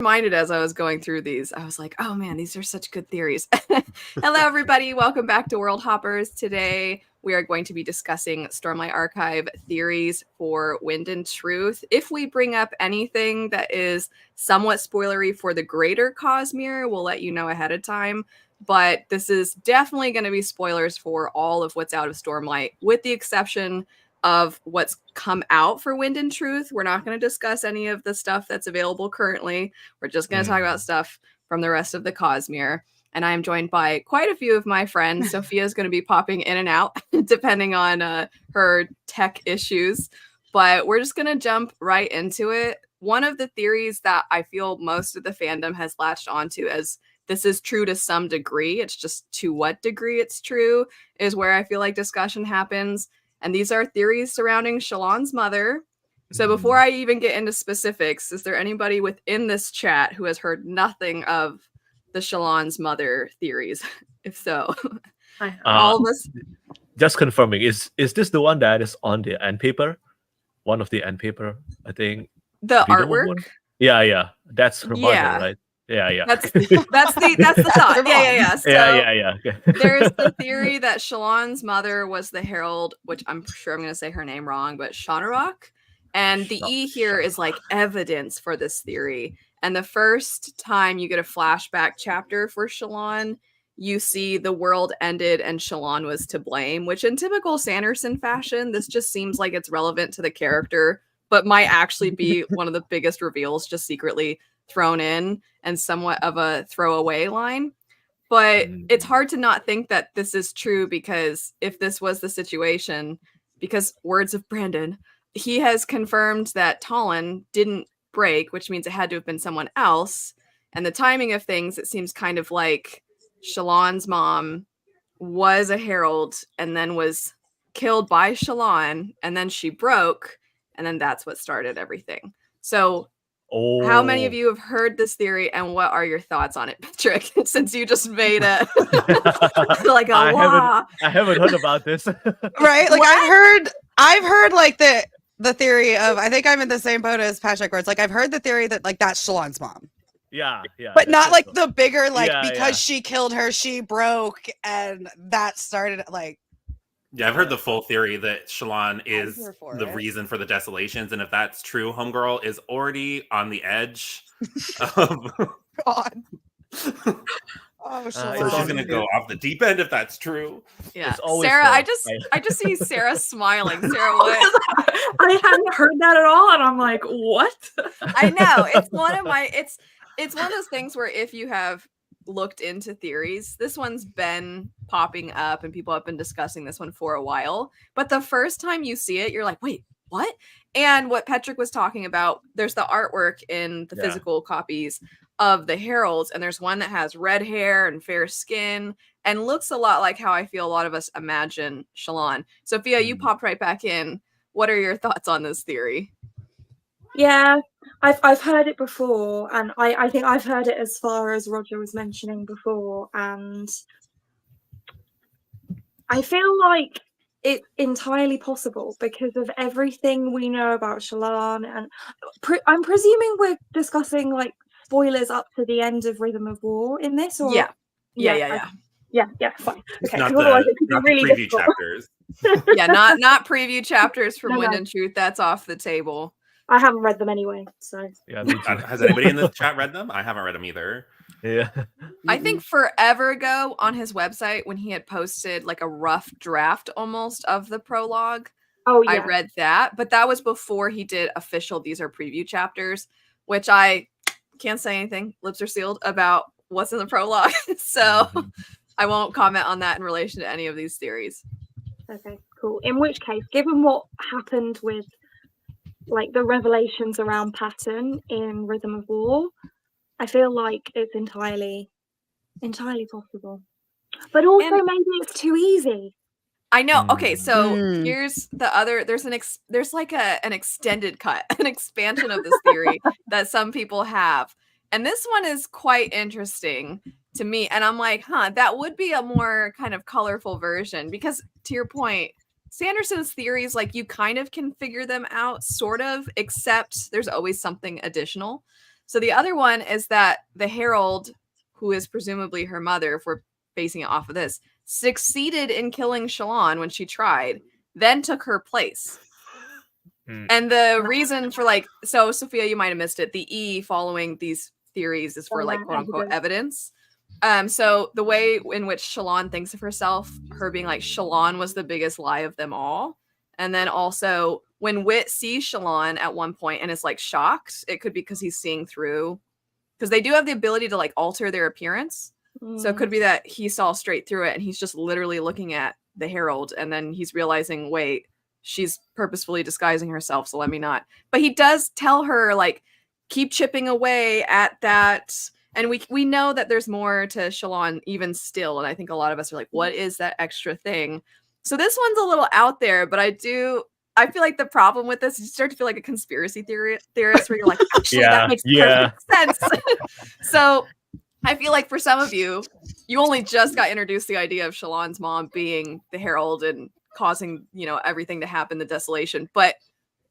reminded as I was going through these, I was like, oh man, these are such good theories. Hello, everybody. Welcome back to World Hoppers. Today, we are going to be discussing Stormlight Archive theories for Wind and Truth. If we bring up anything that is somewhat spoilery for the greater Cosmere, we'll let you know ahead of time. But this is definitely going to be spoilers for all of what's out of Stormlight, with the exception of what's come out for Wind and Truth. We're not going to discuss any of the stuff that's available currently. We're just going to talk about stuff from the rest of the Cosmere. And I am joined by quite a few of my friends. Sophia's going to be popping in and out depending on her tech issues. But we're just going to jump right into it. One of the theories that I feel most of the fandom has latched onto as this is true to some degree, it's just to what degree it's true, is where I feel like discussion happens. And these are theories surrounding Shallan's mother. So before I even get into specifics, is there anybody within this chat who has heard nothing of the Shallan's mother theories? If so, all of us. Just confirming, is this the one that is on the end paper? One of the end paper, I think. The artwork? Yeah. That's her mother, right? Yeah. That's the thought. Yeah. So yeah. There's the theory that Shallan's mother was the Herald, which I'm sure I'm going to say her name wrong, but Shonarok. And the E here is like evidence for this theory. And the first time you get a flashback chapter for Shallan, you see the world ended and Shallan was to blame, which in typical Sanderson fashion, this just seems like it's relevant to the character, but might actually be one of the biggest reveals just secretly thrown in and somewhat of a throwaway line. But it's hard to not think that this is true, because if this was the situation, because words of Brandon, he has confirmed that Talenel didn't break, which means it had to have been someone else. And the timing of things, it seems kind of like Shallan's mom was a herald and then was killed by Shallan, and then she broke, and then that's what started everything. So how many of you have heard this theory, and what are your thoughts on it, Patrick? Since you just made it like a I haven't heard about this. Right? Like I've heard like the theory of, I think I'm in the same boat as Patrick, where it's like I've heard the theory that like that's Shallan's mom. Yeah. But not like the bigger because she killed her, she broke, and that started like. Yeah, I've heard the full theory that Shallan is the reason for the desolations, and if that's true, Homegirl is already on the edge of... God. So she's gonna go off the deep end if that's true. Yeah, Sarah, I just see Sarah smiling. Sarah, what? I hadn't heard that at all, and I'm like, what? I know, it's one of my it's one of those things where if you have looked into theories, this one's been popping up and people have been discussing this one for a while, but the first time you see it, you're like, wait, what? And what Patrick was talking about, there's the artwork in the physical copies of the heralds, and there's one that has red hair and fair skin and looks a lot like how I feel a lot of us imagine Shallan. Sophia, you popped right back in. What are your thoughts on this theory? Yeah, I've heard it before, and I think I've heard it as far as Roger was mentioning before, and I feel like it's entirely possible because of everything we know about Shallan, and I'm presuming we're discussing like spoilers up to the end of Rhythm of War in this, or yeah, fine. Okay, Not the really preview difficult. chapters. Yeah, not preview chapters from Wind and Truth. That's off the table. I haven't read them anyway, so. Yeah, Has anybody in the chat read them? I haven't read them either. Yeah. I think forever ago on his website, when he had posted like a rough draft almost of the prologue, I read that, but that was before he did official these are preview chapters, which I can't say anything, lips are sealed, about what's in the prologue. So I won't comment on that in relation to any of these theories. Okay, cool. In which case, given what happened with like the revelations around Pattern in Rhythm of War, I feel like it's entirely possible. But also maybe it's too easy. I know. Okay, so here's the other. There's like an extended cut, an expansion of this theory that some people have, and this one is quite interesting to me. And I'm like, that would be a more kind of colorful version, because to your point, Sanderson's theories, like, you kind of can figure them out, sort of, except there's always something additional. So the other one is that the Herald, who is presumably her mother, if we're basing it off of this, succeeded in killing Shallan when she tried, then took her place. And the reason for like, so Sophia, you might have missed it. The E following these theories is for like quote unquote evidence. So the way in which Shallan thinks of herself, her being like Shallan was the biggest lie of them all. And then also when Wit sees Shallan at one point and is like shocked, it could be because he's seeing through, because they do have the ability to like alter their appearance. So it could be that he saw straight through it and he's just literally looking at the Herald and then he's realizing, wait, she's purposefully disguising herself, so let me not. But he does tell her, like, keep chipping away at that. And we know that there's more to Shallan even still. And I think a lot of us are like, what is that extra thing? So this one's a little out there, but I feel like the problem with this, you start to feel like a conspiracy theorist where you're like, actually, that makes perfect sense. So I feel like for some of you, you only just got introduced to the idea of Shallan's mom being the Herald and causing, everything to happen, the desolation. But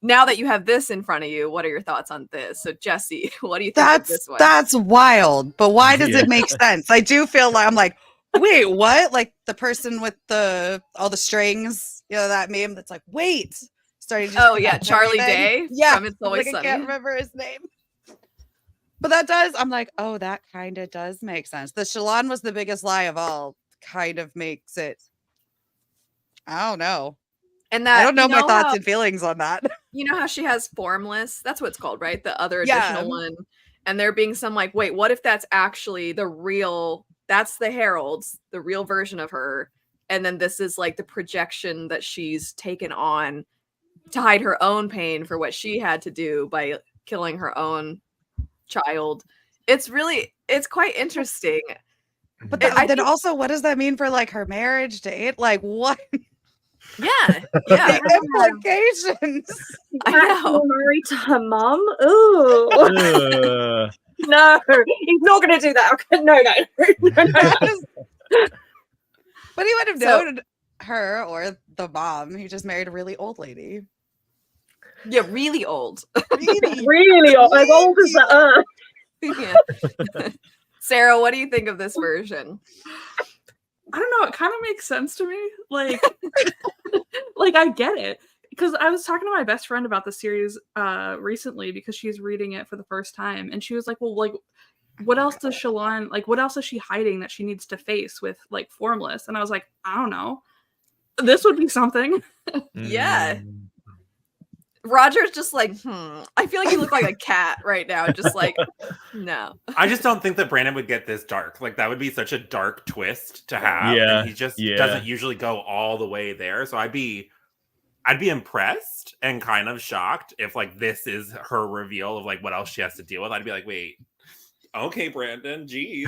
now that you have this in front of you, what are your thoughts on this? So Jesse, what do you think of this one? That's wild. But why does it make sense? I do feel like I'm like, wait, what? Like the person with all the strings, that meme that's like, wait. Starting to Charlie Day. Yeah. From It's Always Sunny. I can't remember his name. But I'm like, oh, that kind of does make sense. The Shallan was the biggest lie of all kind of makes it. I don't know. And that I don't know my thoughts and feelings on that. You know how she has formless? That's what it's called, right? The other additional one. And there being some like, wait, what if that's actually that's the Herald's, the real version of her. And then this is like the projection that she's taken on to hide her own pain for what she had to do by killing her own child. It's quite interesting. But then also, what does that mean for like her marriage date? Like what? Yeah. The implications. I know. Married to her mom. Ooh. No, he's not going to do that. Okay. No. But he would have known her or the mom. He just married a really old lady. Yeah, really old. Really old. As old as the earth. Yeah. Sarah, what do you think of this version? I don't know. It kind of makes sense to me. Like, like I get it. Because I was talking to my best friend about the series recently because she's reading it for the first time. And she was like, well, like, what else does Shallan, like, what else is she hiding that she needs to face with, like, Formless? And I was like, I don't know. This would be something. Yeah. Roger's just like, I feel like you look like a cat right now. Just like, no. I just don't think that Brandon would get this dark. Like, that would be such a dark twist to have. Yeah. And he just doesn't usually go all the way there. So I'd be impressed and kind of shocked if like this is her reveal of like what else she has to deal with. I'd be like, wait, okay, Brandon, geez.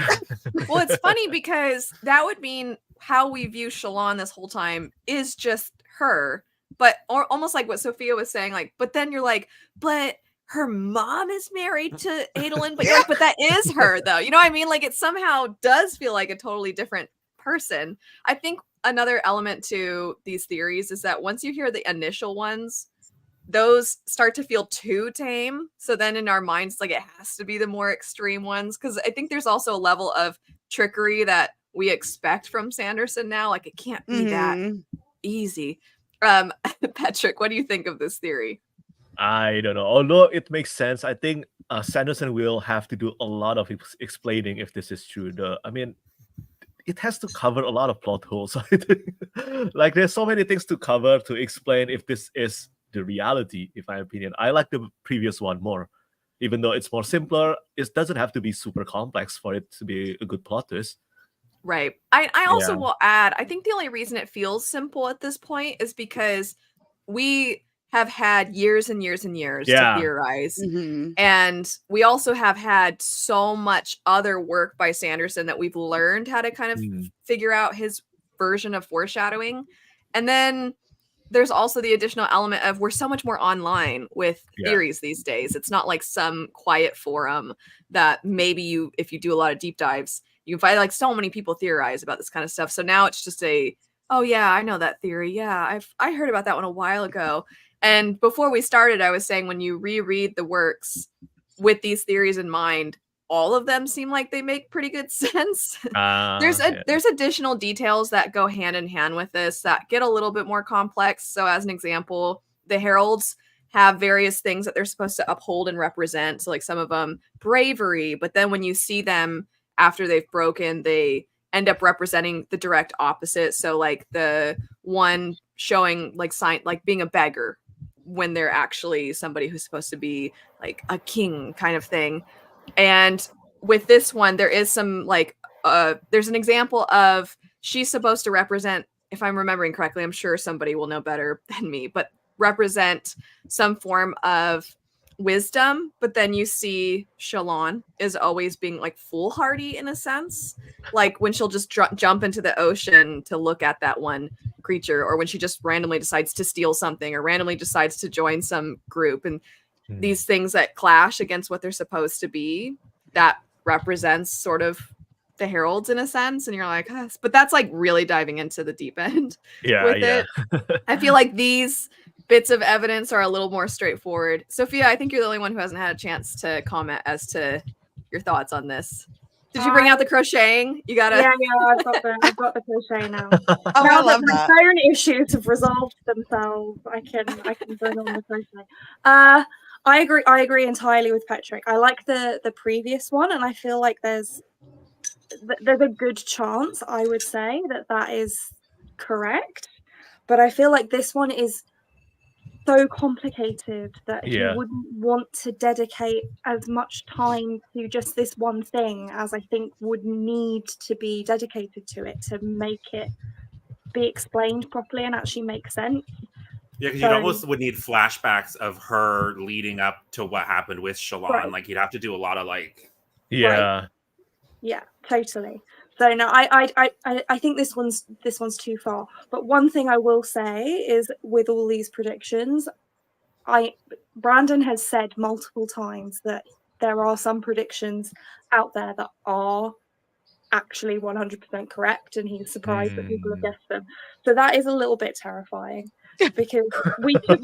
Well, it's funny because that would mean how we view Shallan this whole time is just her. But almost like what Sophia was saying, like, but then you're like, but her mom is married to Adolin, but you're like, but that is her though. You know what I mean? Like it somehow does feel like a totally different person. I think another element to these theories is that once you hear the initial ones, those start to feel too tame. So then in our minds, like it has to be the more extreme ones. Cause I think there's also a level of trickery that we expect from Sanderson now. Like it can't be that easy. Patrick, what do you think of this theory? I don't know. Although it makes sense, I think Sanderson will have to do a lot of explaining if this is true. It has to cover a lot of plot holes. I think. Like there's so many things to cover to explain if this is the reality. In my opinion, I like the previous one more, even though it's more simpler. It doesn't have to be super complex for it to be a good plot twist. Right. I also will add, I think the only reason it feels simple at this point is because we have had years and years and years to theorize. And we also have had so much other work by Sanderson that we've learned how to kind of figure out his version of foreshadowing. And then there's also the additional element of we're so much more online with theories these days. It's not like some quiet forum that maybe if you do a lot of deep dives, you can find like so many people theorize about this kind of stuff. So now it's just oh yeah, I know that theory. Yeah, I heard about that one a while ago. And before we started, I was saying when you reread the works, with these theories in mind, all of them seem like they make pretty good sense. There's additional details that go hand in hand with this that get a little bit more complex. So as an example, the heralds have various things that they're supposed to uphold and represent. So like some of them bravery, but then when you see them after they've broken, they end up representing the direct opposite. So like the one showing like being a beggar when they're actually somebody who's supposed to be like a king kind of thing. And with this one, there is some like there's an example of she's supposed to represent, if I'm remembering correctly, I'm sure somebody will know better than me, but represent some form of wisdom. But then you see Shallan is always being like foolhardy in a sense, like when she'll just jump into the ocean to look at that one creature, or when she just randomly decides to steal something or randomly decides to join some group, and these things that clash against what they're supposed to be, that represents sort of the heralds in a sense. And you're like, but that's like really diving into the deep end with it. I feel like these bits of evidence are a little more straightforward. Sophia, I think you're the only one who hasn't had a chance to comment as to your thoughts on this. Did you bring out the crocheting? You gotta. Yeah, I've got the crochet now. Oh, I love my that. phone issues have resolved themselves. I can bring on the crochet. I agree entirely with Patrick. I like the previous one, and I feel like there's a good chance, I would say, that is correct. But I feel like this one is so complicated that you wouldn't want to dedicate as much time to just this one thing as I think would need to be dedicated to it to make it be explained properly and actually make sense. Yeah, because you'd almost would need flashbacks of her leading up to what happened with Shallan. Right. Like you'd have to do a lot of like. Yeah, totally. So no, I think this one's too far. But one thing I will say is, with all these predictions, Brandon has said multiple times that there are some predictions out there that are actually 100% correct, and he's surprised that people have guessed them. So that is a little bit terrifying, because we could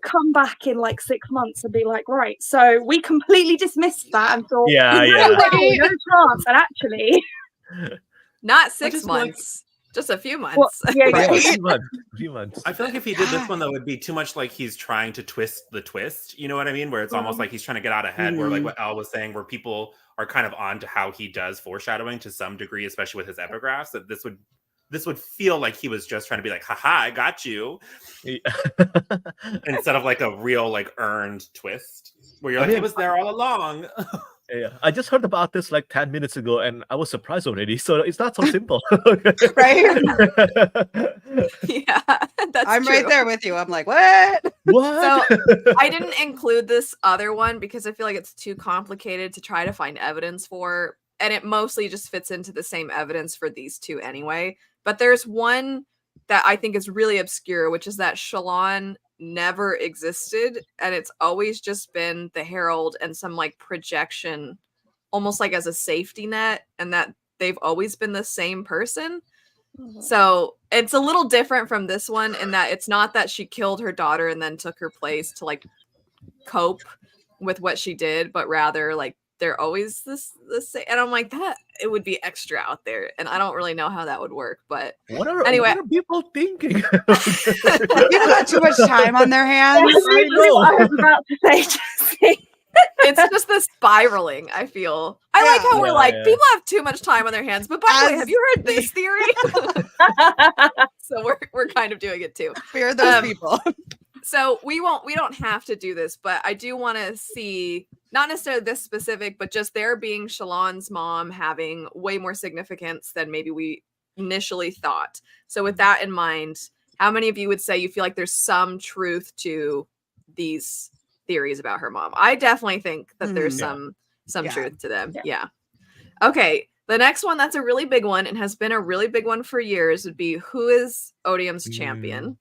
come back in like 6 months and be like, right, so we completely dismissed that and thought, no chance, and actually not 6 months, just a few months. Well, a few months. I feel like if he did this one, though, it'd be too much like he's trying to twist the twist. You know what I mean? Where it's almost like he's trying to get out ahead. Where like what Elle was saying, where people are kind of on to how he does foreshadowing to some degree, especially with his epigraphs. That this would feel like he was just trying to be like, haha, I got you. Instead of like a real like earned twist where you're like, it was there all along. Yeah, I just heard about this like 10 minutes ago and I was surprised already. So it's not so simple. Right? Yeah, that's I'm true. right there with you. I'm like, what? What? So I didn't include this other one because I feel like it's too complicated to try to find evidence for. And it mostly just fits into the same evidence for these two anyway. But there's one that I think is really obscure, which is that Shallan never existed, and it's always just been the herald and some like projection, almost like as a safety net, and that they've always been the same person. So it's a little different from this one in that it's not that she killed her daughter and then took her place to like cope with what she did, but rather like they're always the same. And I'm like, that it would be extra out there, and I don't really know how that would work. But what are people thinking? People got too much time on their hands. I was about to say, Jesse. It's just the spiraling, I feel. I like how we're like, people have too much time on their hands. But by the way, have you heard this theory? So we're kind of doing it too. Fear those people. So we don't have to do this, but I do want to see, not necessarily this specific, but just there being Shallan's mom having way more significance than maybe we initially thought. So with that in mind, how many of you would say you feel like there's some truth to these theories about her mom? I definitely think that there's some truth to them. Yeah. Okay. The next one that's a really big one and has been a really big one for years would be, who is Odium's champion?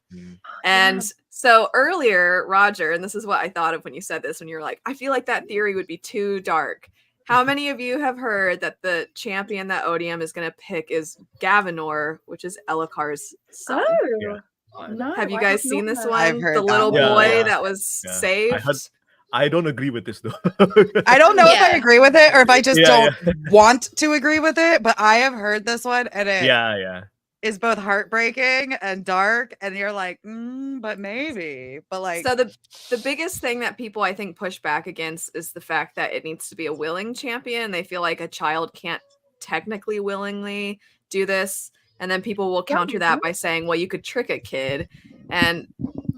And so earlier, Roger, and this is what I thought of when you said this, when you were like, I feel like that theory would be too dark. How many of you have heard that the champion that Odium is going to pick is Gavinor, which is Elikar's son? No, have you guys seen this one? I've heard the little that boy one. that was saved? I don't agree with this though. I don't know if I Yeah. agree with it or if I just Yeah, don't want to agree with it, but I have heard this one and it yeah. is both heartbreaking and dark, and you're like, but maybe. But like, So the biggest thing that people I think push back against is the fact that it needs to be a willing champion. They feel like a child can't technically willingly do this, and then people will counter that by saying, well, you could trick a kid. And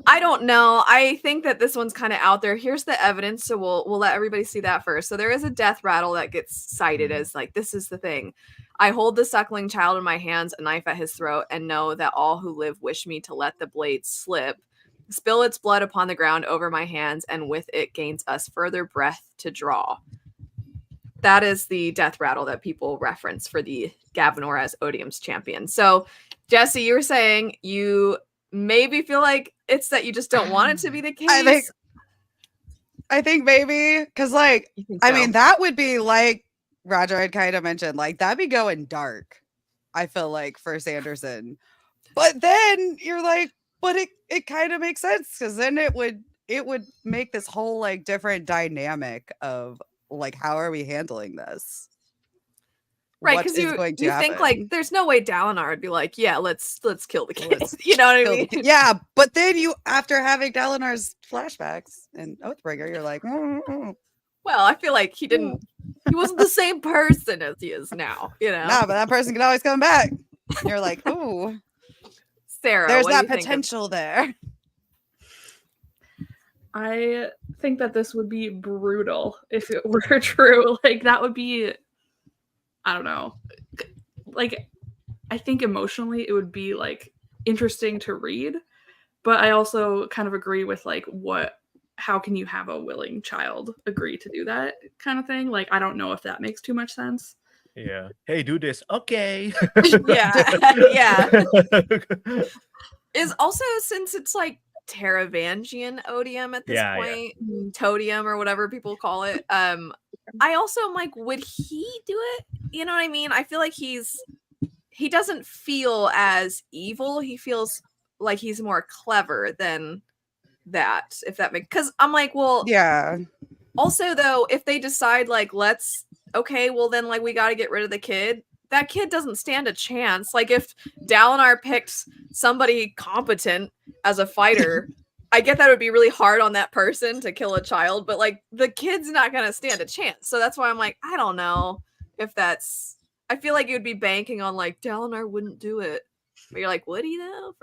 I don't know. I think that this one's kind of out there. Here's the evidence, so we'll let everybody see that first. So there is a death rattle that gets cited as like, this is the thing. I hold the suckling child in my hands, a knife at his throat, and know that all who live wish me to let the blade slip, spill its blood upon the ground over my hands, and with it gains us further breath to draw. That is the death rattle that people reference for the Gavinor as Odium's champion. So, Jesse, you were saying you maybe feel like it's that you just don't want it to be the case. I think maybe because, like, You think I so? mean, that would be like Roger had kind of mentioned, like that'd be going dark. I feel like for Sanderson, but then you're like, but it kind of makes sense because then it would make this whole like different dynamic of like how are we handling this? Right, What because is you going to think happen? like there's no way Dalinar would be like, yeah, let's kill the kid. Let's You know what I kill the mean? kid. Yeah, but then you, after having Dalinar's flashbacks and Oathbringer, you're like, Well, I feel like he wasn't the same person as he is now, you know. nah, but that person can always come back. And you're like, ooh, Sarah, there's what do that you think of- potential there. I think that this would be brutal if it were true. Like that would be, I don't know. Like I think emotionally it would be like interesting to read, but I also kind of agree with like how can you have a willing child agree to do that kind of thing? Like I don't know if that makes too much sense. Yeah. Hey, do this. Okay. yeah. Is also, since it's like Taravangian Odium at this Yeah. point, Todium or whatever people call it. I also am like, would he do it? You know what I mean? I feel like he doesn't feel as evil. He feels like he's more clever than that, if that makes, because I'm like, well, Yeah. also though, if they decide like okay, well then like we got to get rid of the kid, that kid doesn't stand a chance. Like if Dalinar picked somebody competent as a fighter, I get that it would be really hard on that person to kill a child, but like the kid's not gonna stand a chance. So that's why I'm like, I don't know if that's, I feel like you would be banking on like Dalinar wouldn't do it. But you're like, would he though?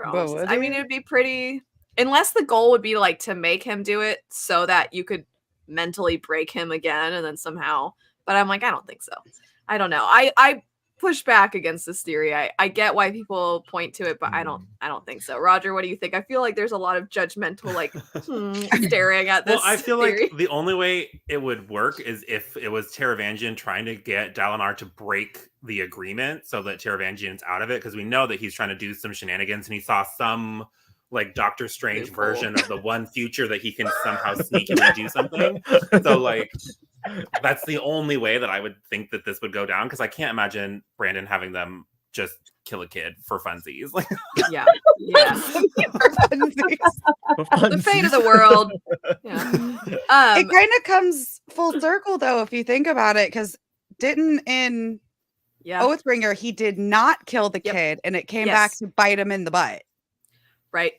I mean, it would be pretty, unless the goal would be like to make him do it so that you could mentally break him again and then somehow, but I'm like, I don't think so. I don't know. I push back against this theory. I get why people point to it, but I don't think so. Roger, what do you think? I feel like there's a lot of judgmental like staring at this. Well, I feel theory. like the only way it would work is if it was Taravangian trying to get Dalinar to break the agreement so that Taravangian's out of it, because we know that he's trying to do some shenanigans and he saw some like Doctor Strange version of the one future that he can somehow sneakily do something. So like that's the only way that I would think that this would go down, because I can't imagine Brandon having them just kill a kid for funsies. Like yeah. The fate of the world. Yeah. It kind of comes full circle though, if you think about it, because didn't in Oathbringer he did not kill the kid, and it came back to bite him in the butt. Right.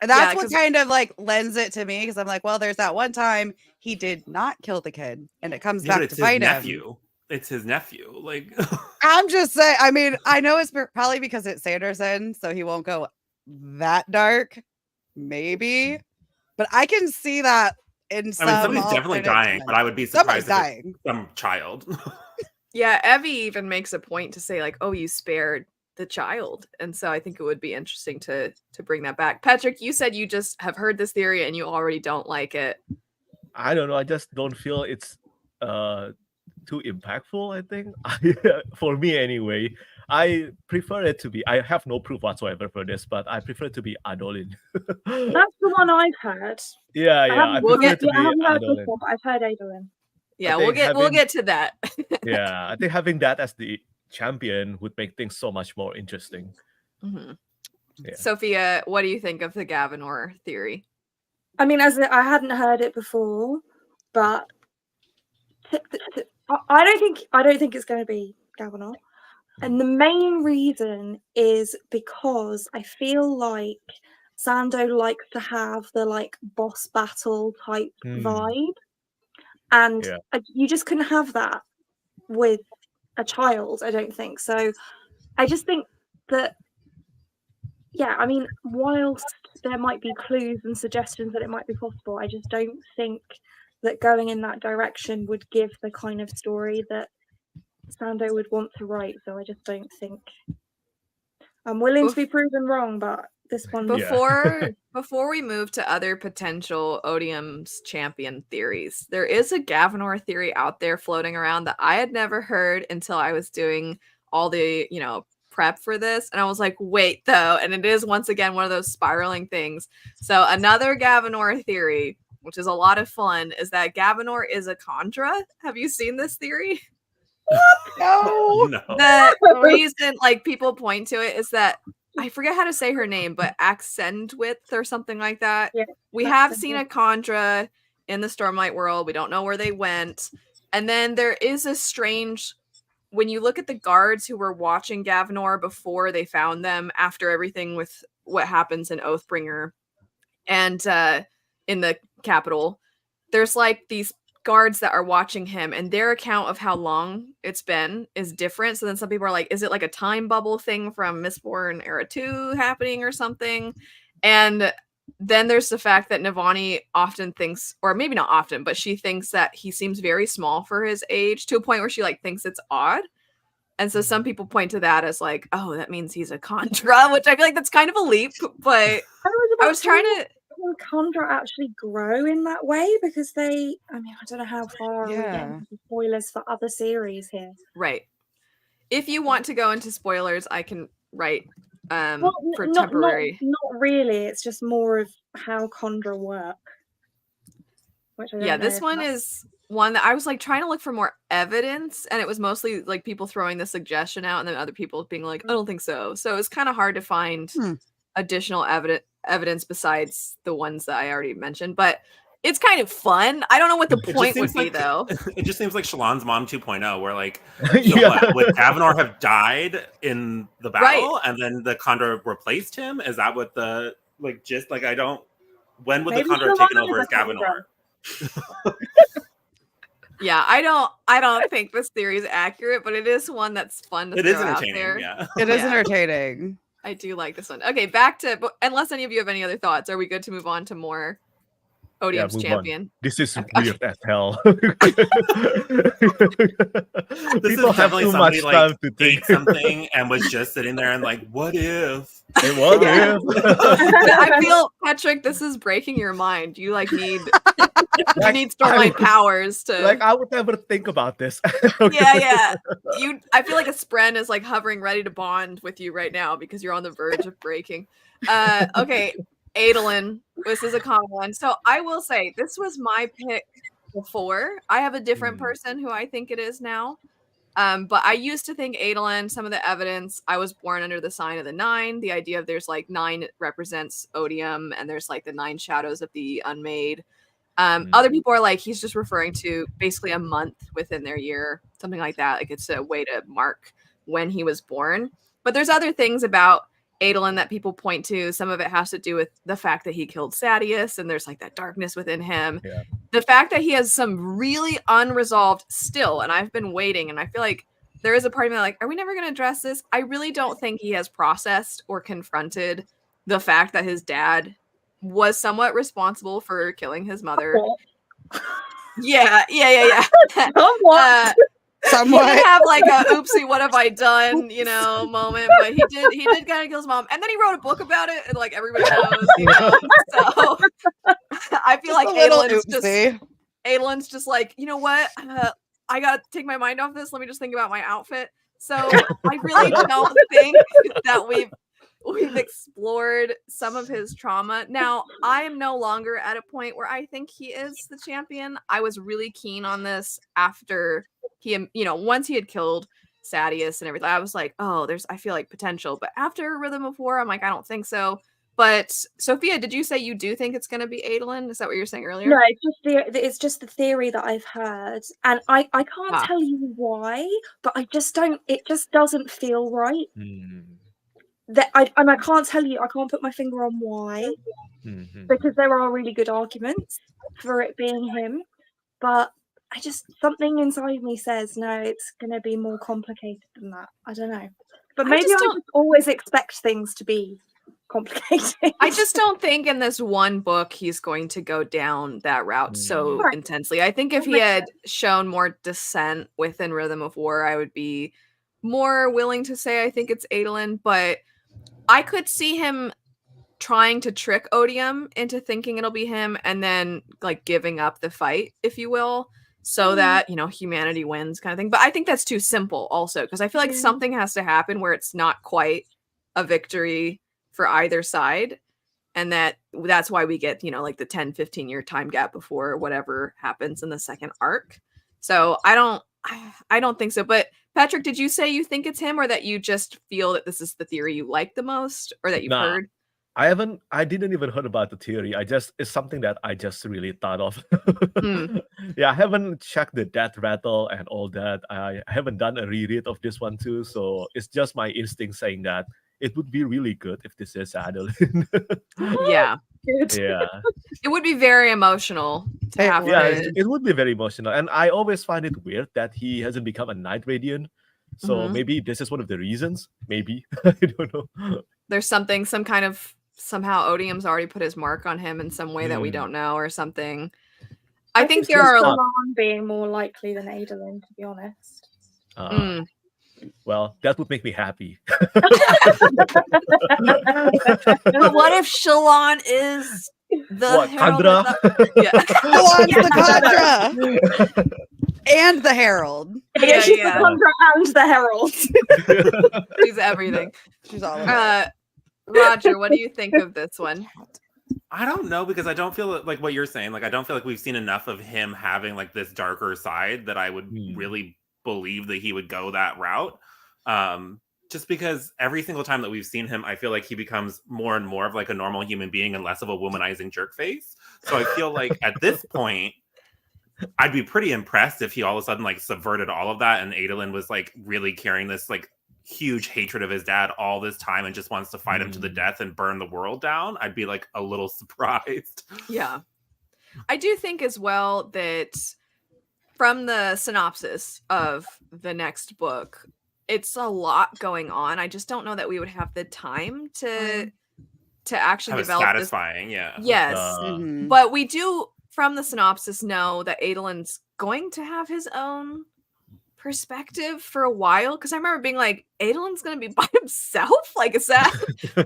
And that's what kind of like lends it to me, because I'm like, well, there's that one time he did not kill the kid, and it comes back to bite him. It's his nephew. Like I'm just saying. I mean, I know it's probably because it's Sanderson, so he won't go that dark, maybe. But I can see that in some. I mean, somebody's definitely dying, but I would be surprised if it's some child. Yeah, Evie even makes a point to say like, "Oh, you spared the child," and so I think it would be interesting to bring that back. Patrick, you said you just have heard this theory and you already don't like it. I don't know. I just don't feel it's too impactful. I think for me anyway, I prefer it to be. I have no proof whatsoever for this, but I prefer it to be Adolin. That's the one I've heard. I prefer it to be Adolin. Before, but I've heard Adolin. Yeah, we'll get to that. Yeah, I think having that as the champion would make things so much more interesting. Mm-hmm. Yeah. Sophia, what do you think of the Gavinor theory? I mean, I hadn't heard it before, but I don't think it's going to be Gavanor. And the main reason is because I feel like Sando likes to have the like boss battle type vibe, and you just couldn't have that with a child, I don't think. So I just think that, yeah, I mean, whilst there might be clues and suggestions that it might be possible, I just don't think that going in that direction would give the kind of story that Sando would want to write. So I just don't think. I'm willing to be proven wrong, but this one before we move to other potential Odium's champion theories, there is a Gavanor theory out there floating around that I had never heard until I was doing all the, prep for this, and I was like, wait, though, and it is once again one of those spiraling things. So another Gavanor theory, which is a lot of fun, is that Gavanor is a Kandra. Have you seen this theory? No. The reason people point to it is that I forget how to say her name, but Accendwith or something like that. Yeah, we have seen a Kandra in the Stormlight world. We don't know where they went. And then there is a strange, when you look at the guards who were watching Gavanor before they found them, after everything with what happens in Oathbringer and in the capital, there's like these guards that are watching him, and their account of how long it's been is different. So then some people are like, is it like a time bubble thing from Mistborn Era 2 happening or something? And then there's the fact that Navani often thinks, or maybe not often, but she thinks that he seems very small for his age, to a point where she thinks it's odd. And so some people point to that as like, oh, that means he's a Kandra, which I feel like that's kind of a leap. But I was trying to. Will Kandra actually grow in that way? Because I don't know how far we get into spoilers for other series here. Right. If you want to go into spoilers, I can write for temporary. Not really. It's just more of how Kandra work. Which I don't know this one is one that I was trying to look for more evidence, and it was mostly people throwing the suggestion out, and then other people being like, I don't think so. So it's kind of hard to find additional evidence besides the ones that I already mentioned, but it's kind of fun. I don't know what the point would be, though. It just seems like Shallan's Mom 2.0, where would Gavanor have died in the battle, and then the Kandra replaced him? Is that what the gist? I don't. When would the Kandra have taken over as Gavanor? Yeah, I don't think this theory is accurate, but it is one that's fun to throw out there. Yeah. It is entertaining. I do like this one. Okay, back to, unless any of you have any other thoughts, are we good to move on to more Odium's champion? On. This is weird as hell. People have too much time to think something and was just sitting there and what if? What if? I feel, Patrick, this is breaking your mind. You need you need Stormlight powers to. I would never think about this. Yeah. I feel like a Spren is hovering, ready to bond with you right now because you're on the verge of breaking. Okay. Adolin, this is a common one. So I will say this was my pick before. I have a different person who I think it is now. But I used to think Adolin, some of the evidence, I was born under the sign of the 9. The idea of there's 9 represents Odium, and there's the 9 shadows of the unmade. Other people are he's just referring to basically a month within their year, something like that. It's a way to mark when he was born. But there's other things about Adolin that people point to. Some of it has to do with the fact that he killed Sadeas, and there's that darkness within him. Yeah. The fact that he has some really unresolved still, and I've been waiting, and I feel like there is a part of me are we never going to address this? I really don't think he has processed or confronted the fact that his dad was somewhat responsible for killing his mother. Yeah. Somewhat. He did have a oopsie, what have I done, moment, but he did kind of kill his mom, and then he wrote a book about it, and everybody knows, So I feel like Adolin's just you know what, I gotta take my mind off this. Let me just think about my outfit. So I really don't think that we've explored some of his trauma. Now, I am no longer at a point where I think he is the champion. I was really keen on this after he, once he had killed Sadeas and everything. I was like, oh, I feel potential. But after Rhythm of War, I'm I don't think so. But Sophia, did you say you do think it's going to be Adolin? Is that what you were saying earlier? No, it's just the theory that I've heard, and I can't tell you why, but I just don't. It just doesn't feel right. That I can't tell you. I can't put my finger on why, because there are really good arguments for it being him, but I just something inside me says no. It's going to be more complicated than that. I don't know, but maybe I just always expect things to be complicated. I just don't think in this one book he's going to go down that route so intensely. I think if he had shown more dissent within Rhythm of War, I would be more willing to say I think it's Adolin, but I could see him trying to trick Odium into thinking it'll be him and then like giving up the fight, if you will, so that, you know, humanity wins kind of thing. But I think that's too simple also, because I feel like something has to happen where it's not quite a victory for either side, and that's why we get, you know, like the 10-15 year time gap before whatever happens in the second arc. So I don't think so. But Patrick, did you say you think it's him, or that you just feel that this is the theory you like the most, or that you've heard? I didn't even heard about the theory. It's something that I just really thought of. Yeah, I haven't checked the death rattle and all that. I haven't done a reread of this one too, so it's just my instinct saying that it would be really good if this is Adolin. Yeah. Yeah. It would be very emotional to have. Yeah, it would be very emotional. And I always find it weird that he hasn't become a Night Radiant. So maybe this is one of the reasons. Maybe. I don't know. There's somehow Odium's already put his mark on him in some way that we don't know, or something. I think there are Shallan being more likely than Adolin, to be honest. Well, that would make me happy. But what if Shallan is the Chandra? Shallan's the Chandra and the Herald. Yeah, she's the Chandra and the Herald. She's everything. She's all of it. Roger, what do you think of this one? I don't know, because I don't feel like what you're saying. Like, I don't feel like we've seen enough of him having like this darker side that I would really believe that he would go that route. Just because every single time that we've seen him, I feel like he becomes more and more of like a normal human being and less of a womanizing jerk face. So I feel like at this point, I'd be pretty impressed if he all of a sudden like subverted all of that and Adolin was like really carrying this like huge hatred of his dad all this time and just wants to fight him to the death and burn the world down. I'd be like a little surprised. Yeah. I do think as well that from the synopsis of the next book, it's a lot going on. I just don't know that we would have the time to actually develop satisfying, Yes. But we do, from the synopsis, know that Adolin's going to have his own perspective for a while, because I remember being like, Adolin's going to be by himself? Like, is that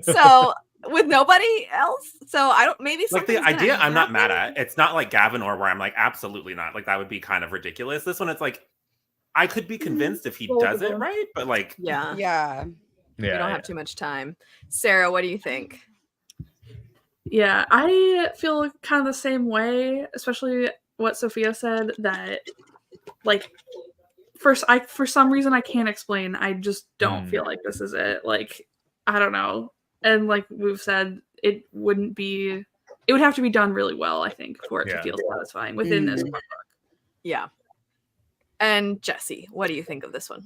so with nobody else? So I don't, maybe like the idea I'm not mad at. It's not like Gavinor where I'm like, absolutely not. Like, that would be kind of ridiculous. This one, it's like, I could be convinced if he does it right, but like, we don't have too much time. Sarah, what do you think? Yeah, I feel kind of the same way, especially what Sophia said, that like for some reason I can't explain, I just don't feel like this is it. Like, I don't know. And like we've said, it would have to be done really well, I think, for it to feel satisfying within this book. Yeah. And Jesse, what do you think of this one?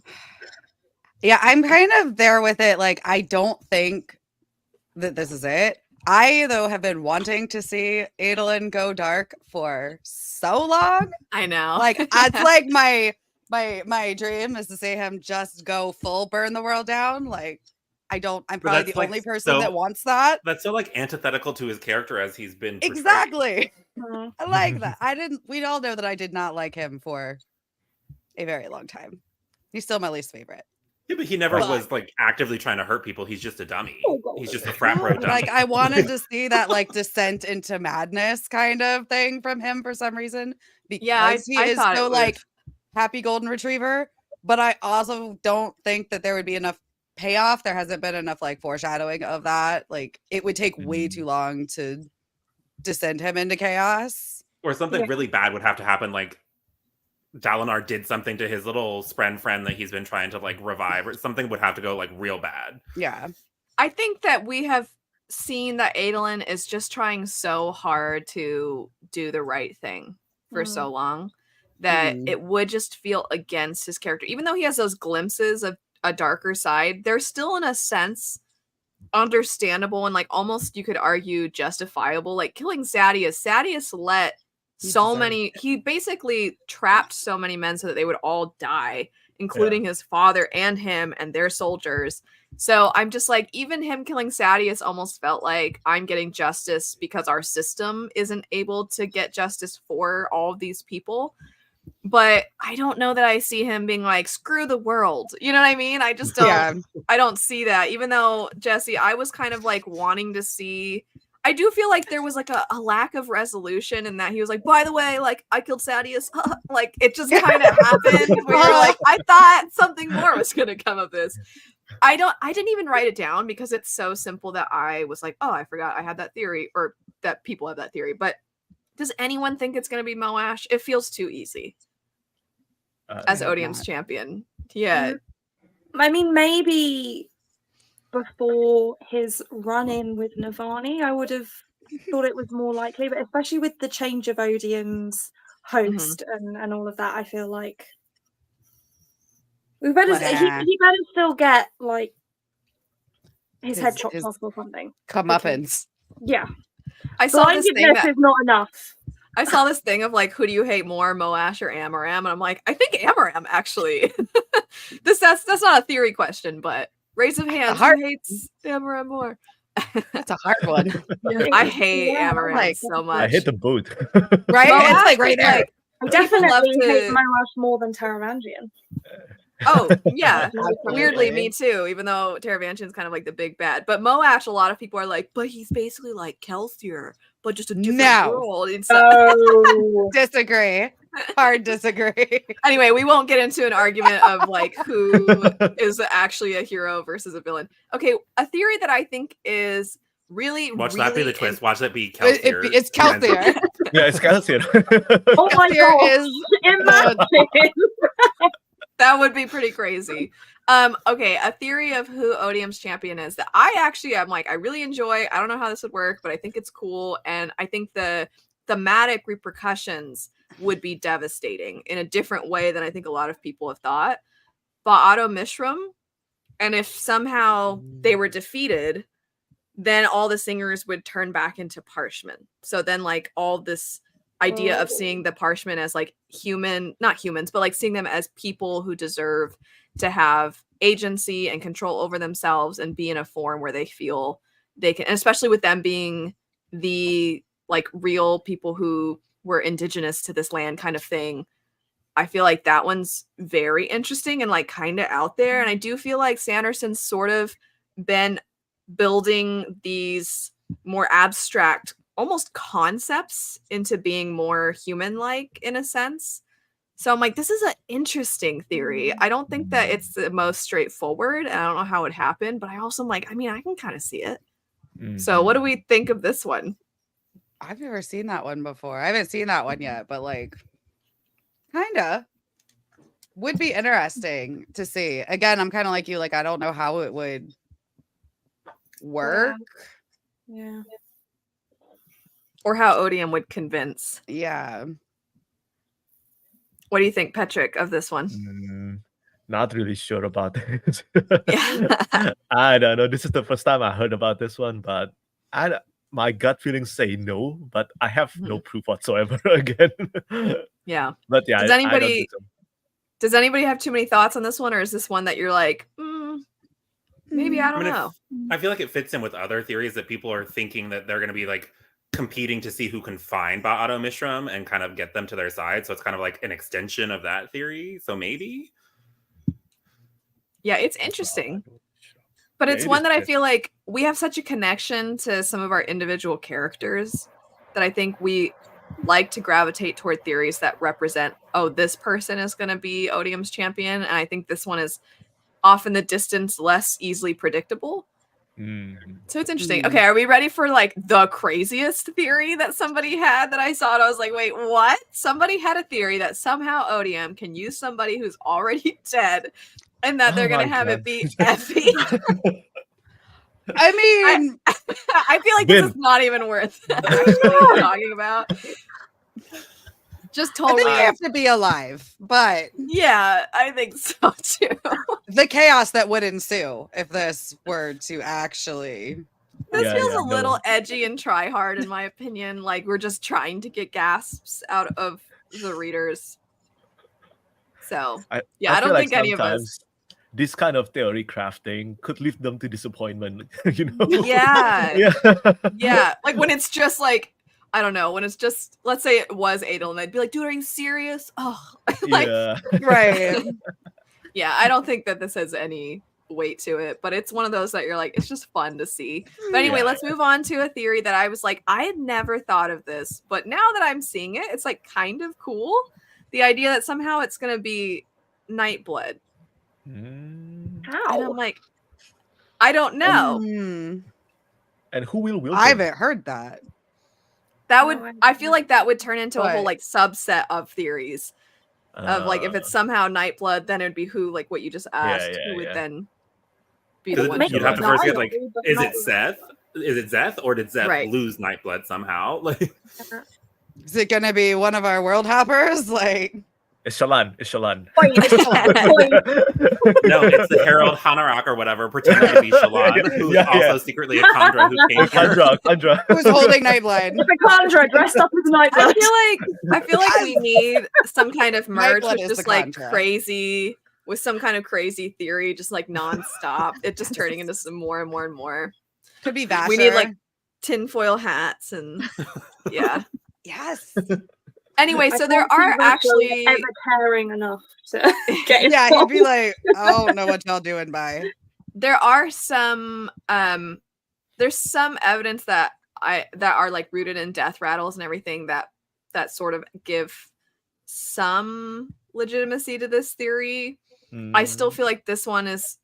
Yeah, I'm kind of there with it. Like, I don't think that this is it. I, though, have been wanting to see Adolin go dark for so long. I know. Like, it's like my dream is to see him just go full burn the world down. Like, I'm probably the only person that wants that. That's so like antithetical to his character as he's been portrayed. Exactly. I like that. We all know that I did not like him for a very long time. He's still my least favorite. Yeah, but he never was like actively trying to hurt people. He's just a dummy. He's just a frat bro dummy. Like, I wanted to see that like descent into madness kind of thing from him for some reason. Because he is so like happy golden retriever. But I also don't think that there would be enough payoff. There hasn't been enough like foreshadowing of that. Like, it would take way too long to descend him into chaos. Or something really bad would have to happen, like Dalinar did something to his little friend that he's been trying to like revive, or something would have to go like real bad. Yeah. I think that we have seen that Adolin is just trying so hard to do the right thing for so long that it would just feel against his character. Even though he has those glimpses of a darker side, they're still in a sense understandable and like almost you could argue justifiable. Like killing Sadius let he basically trapped so many men so that they would all die, including his father and him and their soldiers. So I'm just like, even him killing Sadius almost felt like I'm getting justice because our system isn't able to get justice for all of these people. But I don't know that I see him being like, screw the world. You know what I mean? I just don't, I don't see that. Even though, Jesse, I was kind of like wanting to see, I do feel like there was like a lack of resolution in that he was like, by the way, like I killed Sadius. Like it just kind of happened where you're like, I thought something more was going to come of this. I didn't even write it down because it's so simple that I was like, oh, I forgot I had that theory, or that people have that theory. But does anyone think it's going to be Moash? It feels too easy as Odium's champion. Yeah. I mean, maybe before his run-in with Navani, I would have thought it was more likely, but especially with the change of Odium's host and all of that, I feel like we better he better still get like his head chopped off or something. Comeuppance. Yeah. I saw this thing that is not enough. I saw this thing of like, who do you hate more, Moash or Amaram? And I'm like, I think Amaram actually. That's not a theory question, but raise of hands, who hates Amaram more? That's a hard one. I hate Amaram so much. I hate the boot. Right? Moash, it's like right there. like, I definitely hate Moash more than Taravangian. Oh, yeah. Weirdly, me too, even though Taravangian's kind of like the big bad. But Moash, a lot of people are like, but he's basically like Kelsier, but just a different world. Disagree. Hard disagree. Anyway, we won't get into an argument of like who is actually a hero versus a villain. Okay, a theory that I think is really Watch that be the twist. Watch that be Kelsier. It's Kelsier. Yeah, it's Kelsier. Oh my god. That would be pretty crazy. Okay, a theory of who Odium's champion is that I actually am like, I really enjoy. I don't know how this would work, but I think it's cool. And I think the thematic repercussions would be devastating in a different way than I think a lot of people have thought. Ba'ato Mishram, and if somehow they were defeated, then all the singers would turn back into Parshmen. So then like all this idea of seeing the Parshmen as like not humans, but like seeing them as people who deserve to have agency and control over themselves and be in a form where they feel they can, and especially with them being the like real people who were indigenous to this land kind of thing. I feel like that one's very interesting and like kind of out there. And I do feel like Sanderson's sort of been building these more abstract almost concepts into being more human-like in a sense. So I'm like, this is an interesting theory. I don't think that it's the most straightforward, and I don't know how it happened, but I also am like, I mean, I can kind of see it. So what do we think of this one? I've never seen that one before. I haven't seen that one yet, but like kinda would be interesting to see. Again, I'm kind of like you, like I don't know how it would work. Yeah. Or how Odium would convince. Yeah. What do you think, Patrick, of this one? Not really sure about this. Yeah. I don't know. This is the first time I heard about this one, but my gut feelings say no, but I have no proof whatsoever again. Yeah. But yeah, does anybody have too many thoughts on this one, or is this one that you're like, maybe I don't know? I feel like it fits in with other theories that people are thinking that they're going to be like competing to see who can find Ba'ato Mishram and kind of get them to their side. So it's kind of like an extension of that theory. So maybe. Yeah, it's interesting. But it's one that I feel like we have such a connection to some of our individual characters that I think we like to gravitate toward theories that represent, oh, this person is going to be Odium's champion. And I think this one is off in the distance, less easily predictable. So it's interesting. Okay, are we ready for like the craziest theory that somebody had that I saw? And I was like, wait, what? Somebody had a theory that somehow Odium can use somebody who's already dead and that they're going to have it be Effie. I mean, I feel like this is not even worth actually talking about. Just I think totally. they have to be alive, but yeah, I think so too. The chaos that would ensue if this were to actually. This feels a little edgy and try hard, in my opinion. Like we're just trying to get gasps out of the readers. So I don't think any of us. This kind of theory crafting could lead them to disappointment, you know? Yeah. Yeah. Like when it's just like, I don't know, when it's just, let's say it was Adel and I'd be like, dude, are you serious? Oh, like, right. Yeah, I don't think that this has any weight to it, but it's one of those that you're like, it's just fun to see. But anyway, let's move on to a theory that I was like, I had never thought of this, but now that I'm seeing it, it's like kind of cool. The idea that somehow it's going to be Nightblood. How? And I'm like, I don't know. And who will wield I haven't heard that. That would, I feel like that would turn into a whole like subset of theories of like if it's somehow Nightblood, then it would be who, like what you just asked, who would then be the one. You'd have to first get like, is it Seth? Is it Zeth, or did Zeth lose Nightblood somehow? Like, is it gonna be one of our world hoppers? Like, it's Shallan. It's Shallan. No, it's the Herald Hanorok or whatever, pretending to be Shallan, who's also secretly a Kandra who came here. Kandra. Who's holding Nightblood. It's a Kandra dressed up as Nightblood. I feel like we need some kind of merge with just like crazy, with some kind of crazy theory, just like nonstop. It just turning into some more and more and more. Could be Vasher. We need like tinfoil hats and Yes. Anyway, so there are actually ever caring enough to get yeah, he'd be like, I don't know what y'all doing by. There are some there's some evidence that are like rooted in death rattles and everything that sort of give some legitimacy to this theory. I still feel like this one is,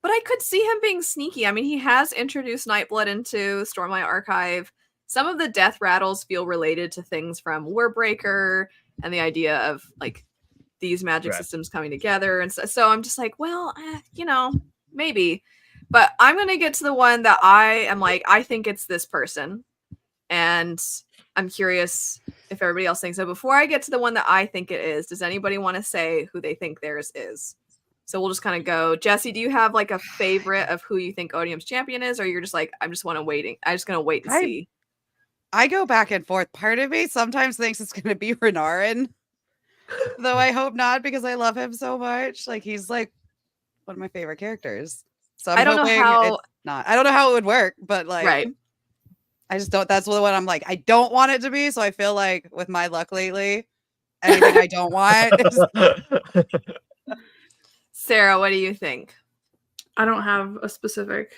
but I could see him being sneaky. I mean, he has introduced Nightblood into Stormlight Archive. Some of the death rattles feel related to things from Warbreaker and the idea of like these magic systems coming together. And so I'm just like, well, maybe. But I'm going to get to the one that I am like, I think it's this person. And I'm curious if everybody else thinks so. Before I get to the one that I think it is, does anybody want to say who they think theirs is? So we'll just kind of go. Jesse, do you have like a favorite of who you think Odium's champion is? Or you're just like, I'm just going to wait and see. I go back and forth. Part of me sometimes thinks it's going to be Renarin, though I hope not, because I love him so much. Like he's like one of my favorite characters. So I don't know how it's not. I don't know how it would work, but like, I just don't. That's the one I'm like, I don't want it to be. So I feel like with my luck lately, anything I don't want. Sarah, what do you think? I don't have a specific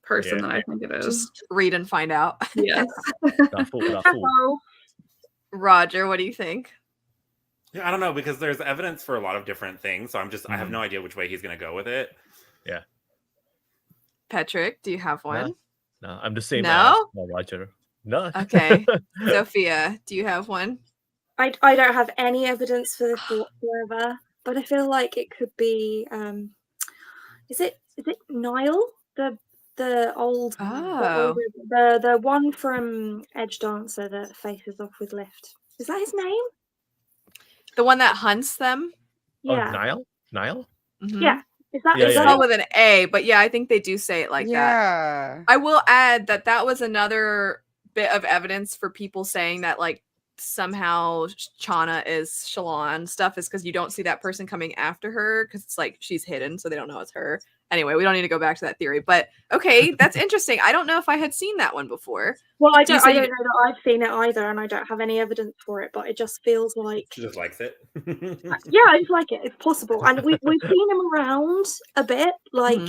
person that I think it is. Just read and find out. Yes. Roger, what do you think? Yeah, I don't know, because there's evidence for a lot of different things, so I have no idea which way he's going to go with it. Yeah. Patrick, do you have one? No, I'm the same as Roger. No. Okay. Sophia, do you have one? I don't have any evidence for this whatsoever, but I feel like it could be is it Niall? The old the one from Edge Dancer that faces off with Lift. Is that his name? The one that hunts them? Yeah. Oh, Niall? Mm-hmm. Yeah. Is that it's spelled with an A, but yeah, I think they do say it like that. I will add that was another bit of evidence for people saying that like somehow Chana is Shallan stuff is because you don't see that person coming after her because it's like she's hidden, so they don't know it's her. Anyway, we don't need to go back to that theory, but okay, that's interesting. I don't know if I had seen that one before. Well, I don't know that I've seen it either, and I don't have any evidence for it, but it just feels like she just likes it. Yeah, I just like it. It's possible, and we've seen him around a bit, like,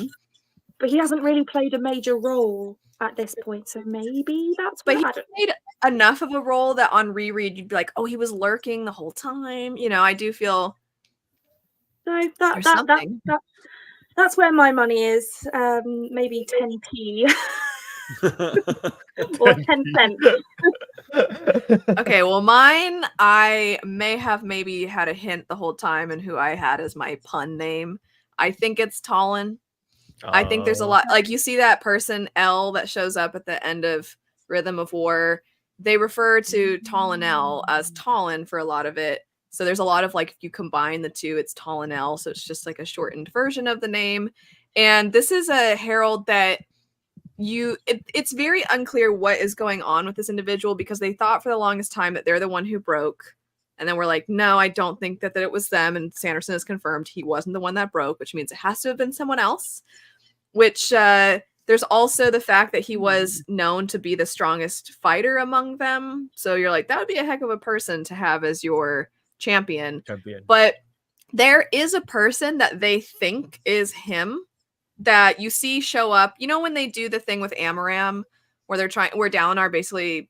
but he hasn't really played a major role at this point, so maybe that's. But he played enough of a role that on reread you'd be like, oh, he was lurking the whole time. You know, I do feel. So that's where my money is. Maybe 10p or 10 cents. Okay, well, mine, I may have maybe had a hint the whole time and who I had as my pun name. I think it's Talon. I think there's a lot, like you see that person L that shows up at the end of Rhythm of War. They refer to Talenel as Talon for a lot of it. So there's a lot of like, if you combine the two, it's Talenel. So it's just like a shortened version of the name. And this is a herald that it's very unclear what is going on with this individual, because they thought for the longest time that they're the one who broke. And then we're like, no, I don't think that it was them. And Sanderson has confirmed he wasn't the one that broke, which means it has to have been someone else. Which there's also the fact that he was known to be the strongest fighter among them. So you're like, that would be a heck of a person to have as your champion. But there is a person that they think is him that you see show up. You know, when they do the thing with Amaram where where Dalinar basically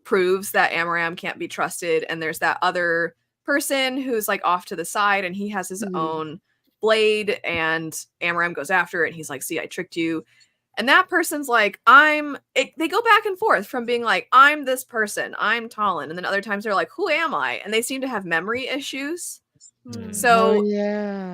proves that Amaram can't be trusted, and there's that other person who's like off to the side and he has his own blade, and Amaram goes after it and he's like, see, I tricked you. And that person's like, they go back and forth from being like, I'm this person, I'm Talon, and then other times they're like, who am I? And they seem to have memory issues. So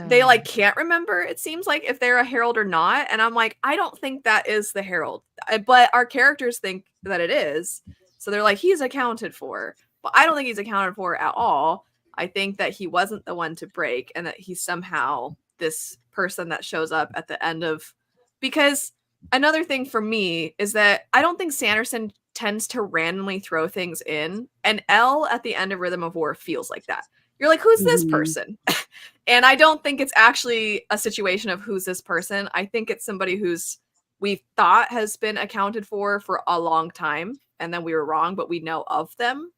they like can't remember, it seems like, if they're a herald or not. And I'm like, I don't think that is the herald, but our characters think that it is. So they're like, he's accounted for, but I don't think he's accounted for at all. I think that he wasn't the one to break, and that he's somehow this person that shows up at the end of, because another thing for me is that I don't think Sanderson tends to randomly throw things in, and L at the end of Rhythm of War feels like that. You're like, who's this person? And I don't think it's actually a situation of who's this person. I think it's somebody who's we thought has been accounted for a long time, and then we were wrong, but we know of them.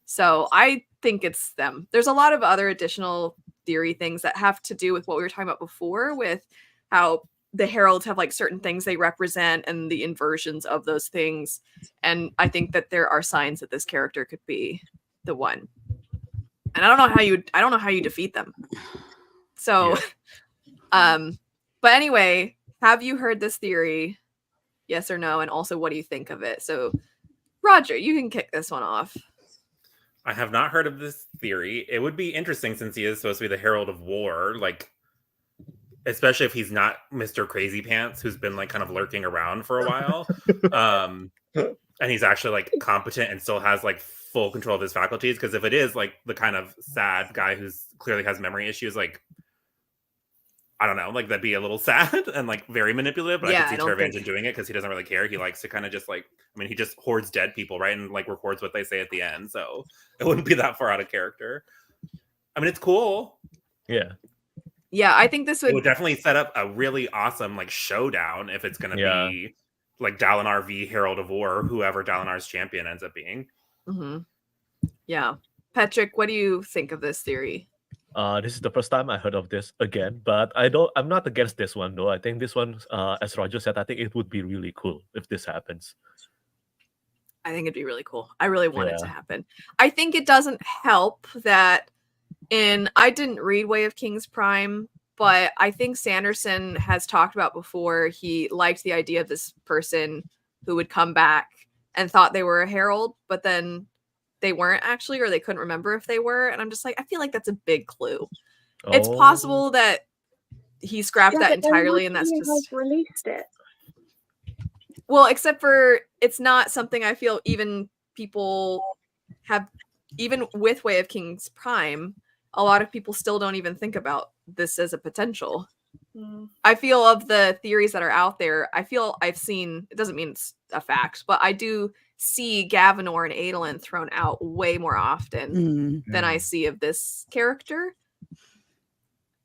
So I think it's them. There's a lot of other additional theory things that have to do with what we were talking about before, with how the heralds have like certain things they represent and the inversions of those things. And I think that there are signs that this character could be the one. And I don't know how you defeat them. So, but anyway, have you heard this theory? Yes or no? And also, what do you think of it? So, Roger, you can kick this one off. I have not heard of this theory. It would be interesting since he is supposed to be the Herald of War, like, especially if he's not Mr. Crazy Pants, who's been like kind of lurking around for a while. And he's actually like competent and still has like full control of his faculties. Because if it is like the kind of sad guy who's clearly has memory issues, like, I don't know, like that'd be a little sad and like very manipulative, but I could see Tervangen doing it because he doesn't really care. He likes to kind of just like, I mean, he just hoards dead people, right? And like records what they say at the end. So it wouldn't be that far out of character. I mean, it's cool. Yeah. Yeah, I think this would definitely set up a really awesome like showdown if it's going to be like Dalinar v Herald of War, whoever Dalinar's champion ends up being. Mm-hmm. Yeah. Patrick, what do you think of this theory? This is the first time I heard of this again, but I'm not against this one though. I think this one, as Roger said, I think it would be really cool if this happens. I think it'd be really cool. I really want it to happen. I think it doesn't help that I didn't read Way of Kings Prime, but I think Sanderson has talked about before, he liked the idea of this person who would come back and thought they were a herald, but then they weren't actually, or they couldn't remember if they were. And I'm just like, I feel like that's a big clue. Oh. It's possible that he scrapped that entirely, and that's just released it. Well, except for it's not something I feel even people have, even with Way of Kings Prime, a lot of people still don't even think about this as a potential. I feel of the theories that are out there, I feel I've seen, it doesn't mean it's a fact, but I do see Gavinor and Adolin thrown out way more often than I see of this character.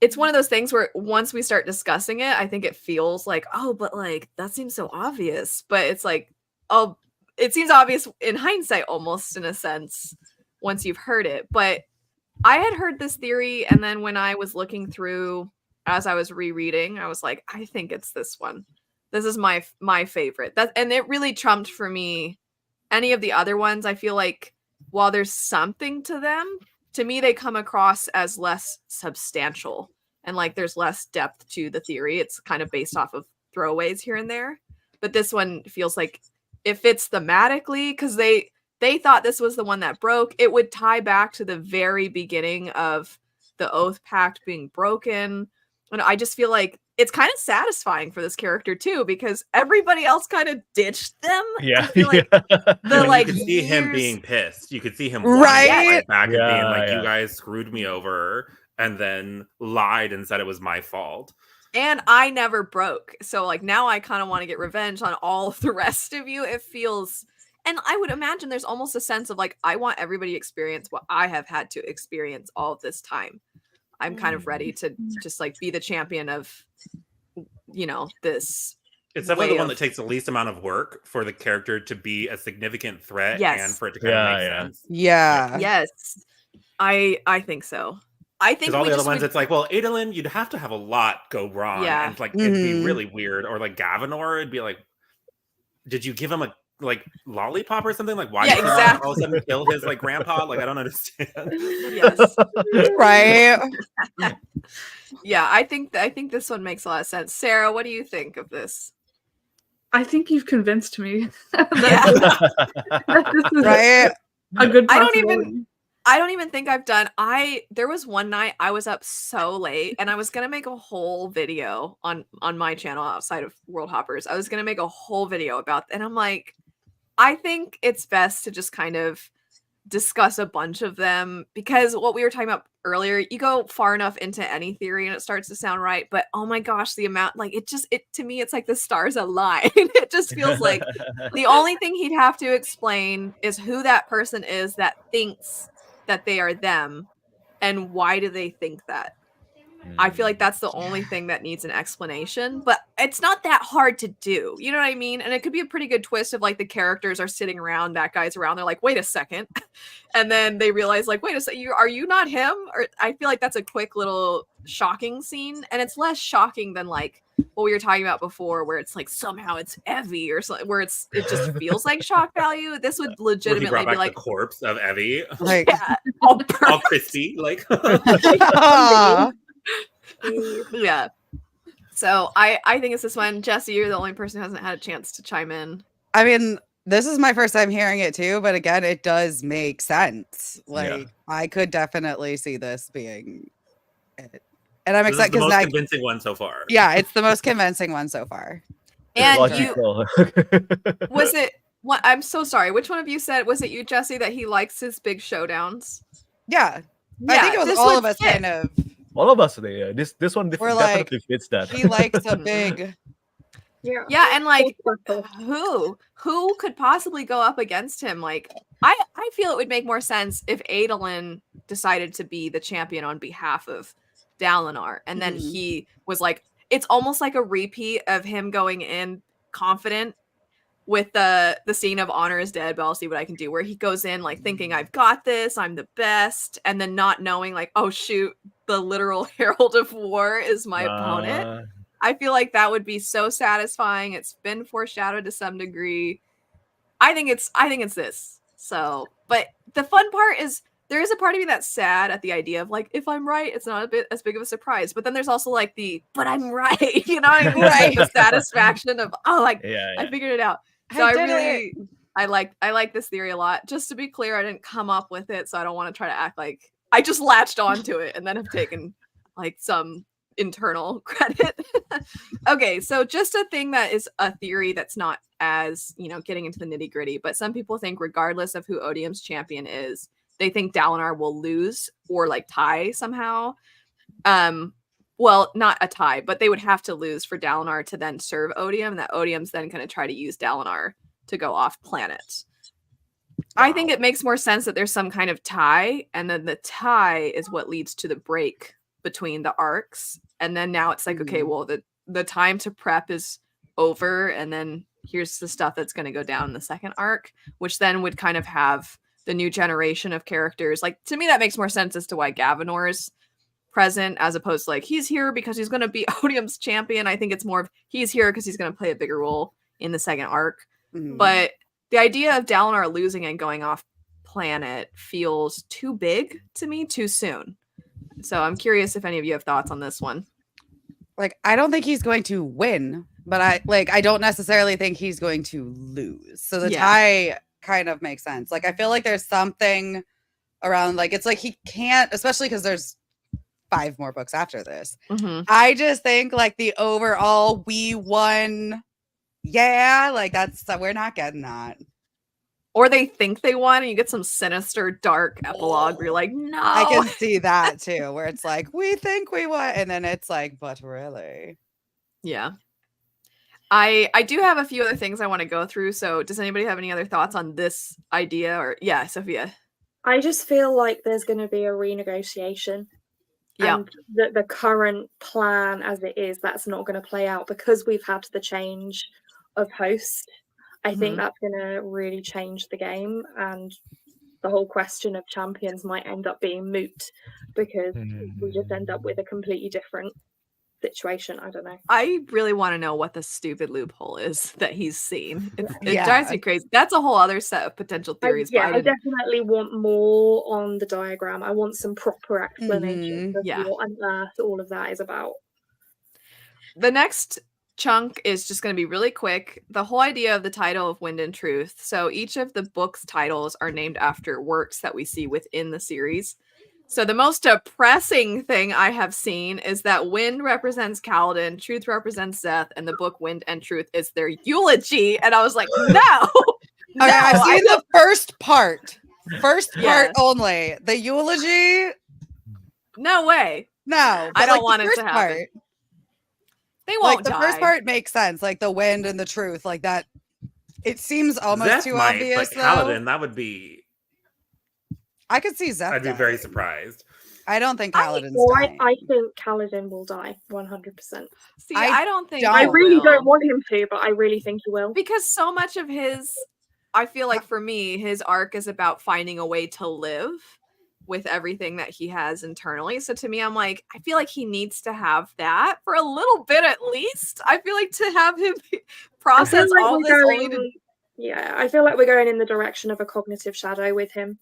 It's one of those things where once we start discussing it, I think it feels like, oh, but like that seems so obvious. But it's like, oh, it seems obvious in hindsight almost, in a sense, once you've heard it. But I had heard this theory, and then when I was looking through as I was rereading, I was like, I think it's this one. This is my favorite. And it really trumped for me any of the other ones. I feel like while there's something to them, to me they come across as less substantial, and like there's less depth to the theory. It's kind of based off of throwaways here and there. But this one feels like it fits thematically, because they thought this was the one that broke. It would tie back to the very beginning of the Oath Pact being broken. And I just feel like it's kind of satisfying for this character too, because everybody else kind of ditched them. Yeah, I feel like the you like could see him years- being pissed. You could see him Right? right back and being Yeah, like, yeah. "You guys screwed me over," and then lied and said it was my fault. And I never broke. So like now I kind of want to get revenge on all of the rest of you. It feels, and I would imagine there's almost a sense of like, I want everybody to experience what I have had to experience all of this time. I'm kind of ready to just like be the champion of, you know, this. It's definitely way the one of- that takes the least amount of work for the character to be a significant threat Yes. and for it to kind of make Yeah. sense. Yeah. Yes, I think so. I think Because all we the other just ones, would- it's like, well, Adolin, you'd have to have a lot go wrong. Yeah. And it's like, it'd be Mhm. really weird. Or like Gavinor, it'd be like, did you give him a like lollipop or something? Like, why Yeah, did you exactly. all of a sudden kill his like grandpa? Like, I don't understand. yes. Right. Yeah, I think this one makes a lot of sense. Sarah, what do you think of this? I think you've convinced me Yeah. that this is Right. a good I don't even- possibility. I don't even think I've done. There was one night I was up so late and I was gonna make a whole video on my channel outside of World Hoppers. I was gonna make a whole video about, and I'm like, I think it's best to just kind of discuss a bunch of them, because what we were talking about earlier, you go far enough into any theory and it starts to sound right, but oh my gosh, the amount, like it to me it's like the stars align. It just feels like the only thing he'd have to explain is who that person is that thinks that they are them and why do they think that. I feel like that's the only thing that needs an explanation, but it's not that hard to do. You know what I mean? And it could be a pretty good twist of like the characters are sitting around, that guy's around, they're like, wait a second. And then they realize like, wait a second, are you not him? Or I feel like that's a quick little shocking scene. And it's less shocking than like what we were talking about before, where it's like somehow it's Evie or something, where it just feels like shock value. This would Where he legitimately brought be back like, the corpse of Evie, Like, yeah, all all perfect. crispy, like. ah, Yeah. So I think it's this one. Jesse, you're the only person who hasn't had a chance to chime in. I mean, this is my first time hearing it too, but again, it does make sense. Like, I could definitely see this being it. And I'm This is excited the most because convincing one so far. yeah, it's the most convincing one so far. And Logical. was it what? I'm so sorry. Which one of you said, was it you, Jesse, that he likes his big showdowns? Yeah. I think it was this all would of us fit. kind of. All of us, yeah. This one We're like, definitely fits that. He likes a big. Yeah, and like who could possibly go up against him? Like I feel it would make more sense if Adolin decided to be the champion on behalf of Dalinar, and then Mhm. he was like, it's almost like a repeat of him going in confident with the scene of Honor is Dead, but I'll see what I can do, where he goes in like thinking, I've got this, I'm the best, and then not knowing like, oh shoot, the literal Herald of War is my opponent. I feel like that would be so satisfying. It's been foreshadowed to some degree. I think it's this. So, but the fun part is there is a part of me that's sad at the idea of like, if I'm right, it's not a bit as big of a surprise. But then there's also like but I'm right. You know what I mean? Like the satisfaction of, oh, like I figured it out. So I like this theory a lot. Just to be clear, I didn't come up with it, so I don't want to try to act like I just latched onto it and then have taken like some internal credit. Okay, so just a thing that is a theory that's not as, getting into the nitty gritty, but some people think regardless of who Odium's champion is, they think Dalinar will lose or like tie somehow. Well, not a tie, but they would have to lose for Dalinar to then serve Odium, and that Odium's then going to try to use Dalinar to go off planet. I think it makes more sense that there's some kind of tie, and then the tie is what leads to the break between the arcs. And then now it's like, okay, well, the time to prep is over, and then here's the stuff that's going to go down in the second arc, which then would kind of have the new generation of characters. Like, to me, that makes more sense as to why Gavinor's present, as opposed to like, he's here because he's going to be Odium's champion. I think it's more of he's here because he's going to play a bigger role in the second arc. Mhm. But the idea of Dalinar losing and going off planet feels too big to me too soon. So I'm curious if any of you have thoughts on this one. Like, I don't think he's going to win, but I don't necessarily think he's going to lose. So the tie kind of makes sense. Like, I feel like there's something around, like, it's like he can't, especially because there's 5 more books after this. Mhm. I just think like the overall we won. Yeah, like we're not getting that. Or they think they won, and you get some sinister, dark epilogue where you're like, no. I can see that too, where it's like, we think we won, and then it's like, but really. Yeah. I do have a few other things I want to go through. So does anybody have any other thoughts on this idea? Or yeah, Sophia. I just feel like there's going to be a renegotiation. Yeah. And the current plan as it is, that's not going to play out because we've had the change of host. I think that's going to really change the game, and the whole question of champions might end up being moot because we just end up with a completely different situation. I don't know. I really want to know what the stupid loophole is that he's seen. It drives me crazy. That's a whole other set of potential theories. I definitely want more on the diagram. I want some proper explanation of what on earth all of that is about. The next chunk is just going to be really quick. The whole idea of the title of Wind and Truth. So each of the books' titles are named after works that we see within the series. So the most depressing thing I have seen is that Wind represents Kaladin, Truth represents Szeth, and the book Wind and Truth is their eulogy. And I was like, no. I've seen the first part. First part only. The eulogy? No way. No. I don't want it to happen. Part, they won't die. The first part makes sense. Like the wind and the truth. Like that. It seems almost too obvious. But Kaladin, that would be... I could see Szeth. I'd be very surprised. I don't think Kaladin's dying. I think Kaladin will die 100%. See, I don't think I really don't want him to, but I really think he will. Because so much of his, I feel like for me, his arc is about finding a way to live with everything that he has internally. So to me, I'm like, I feel like he needs to have that for a little bit at least. I feel like to have him process all this. Yeah, I feel like we're going in the direction of a cognitive shadow with him.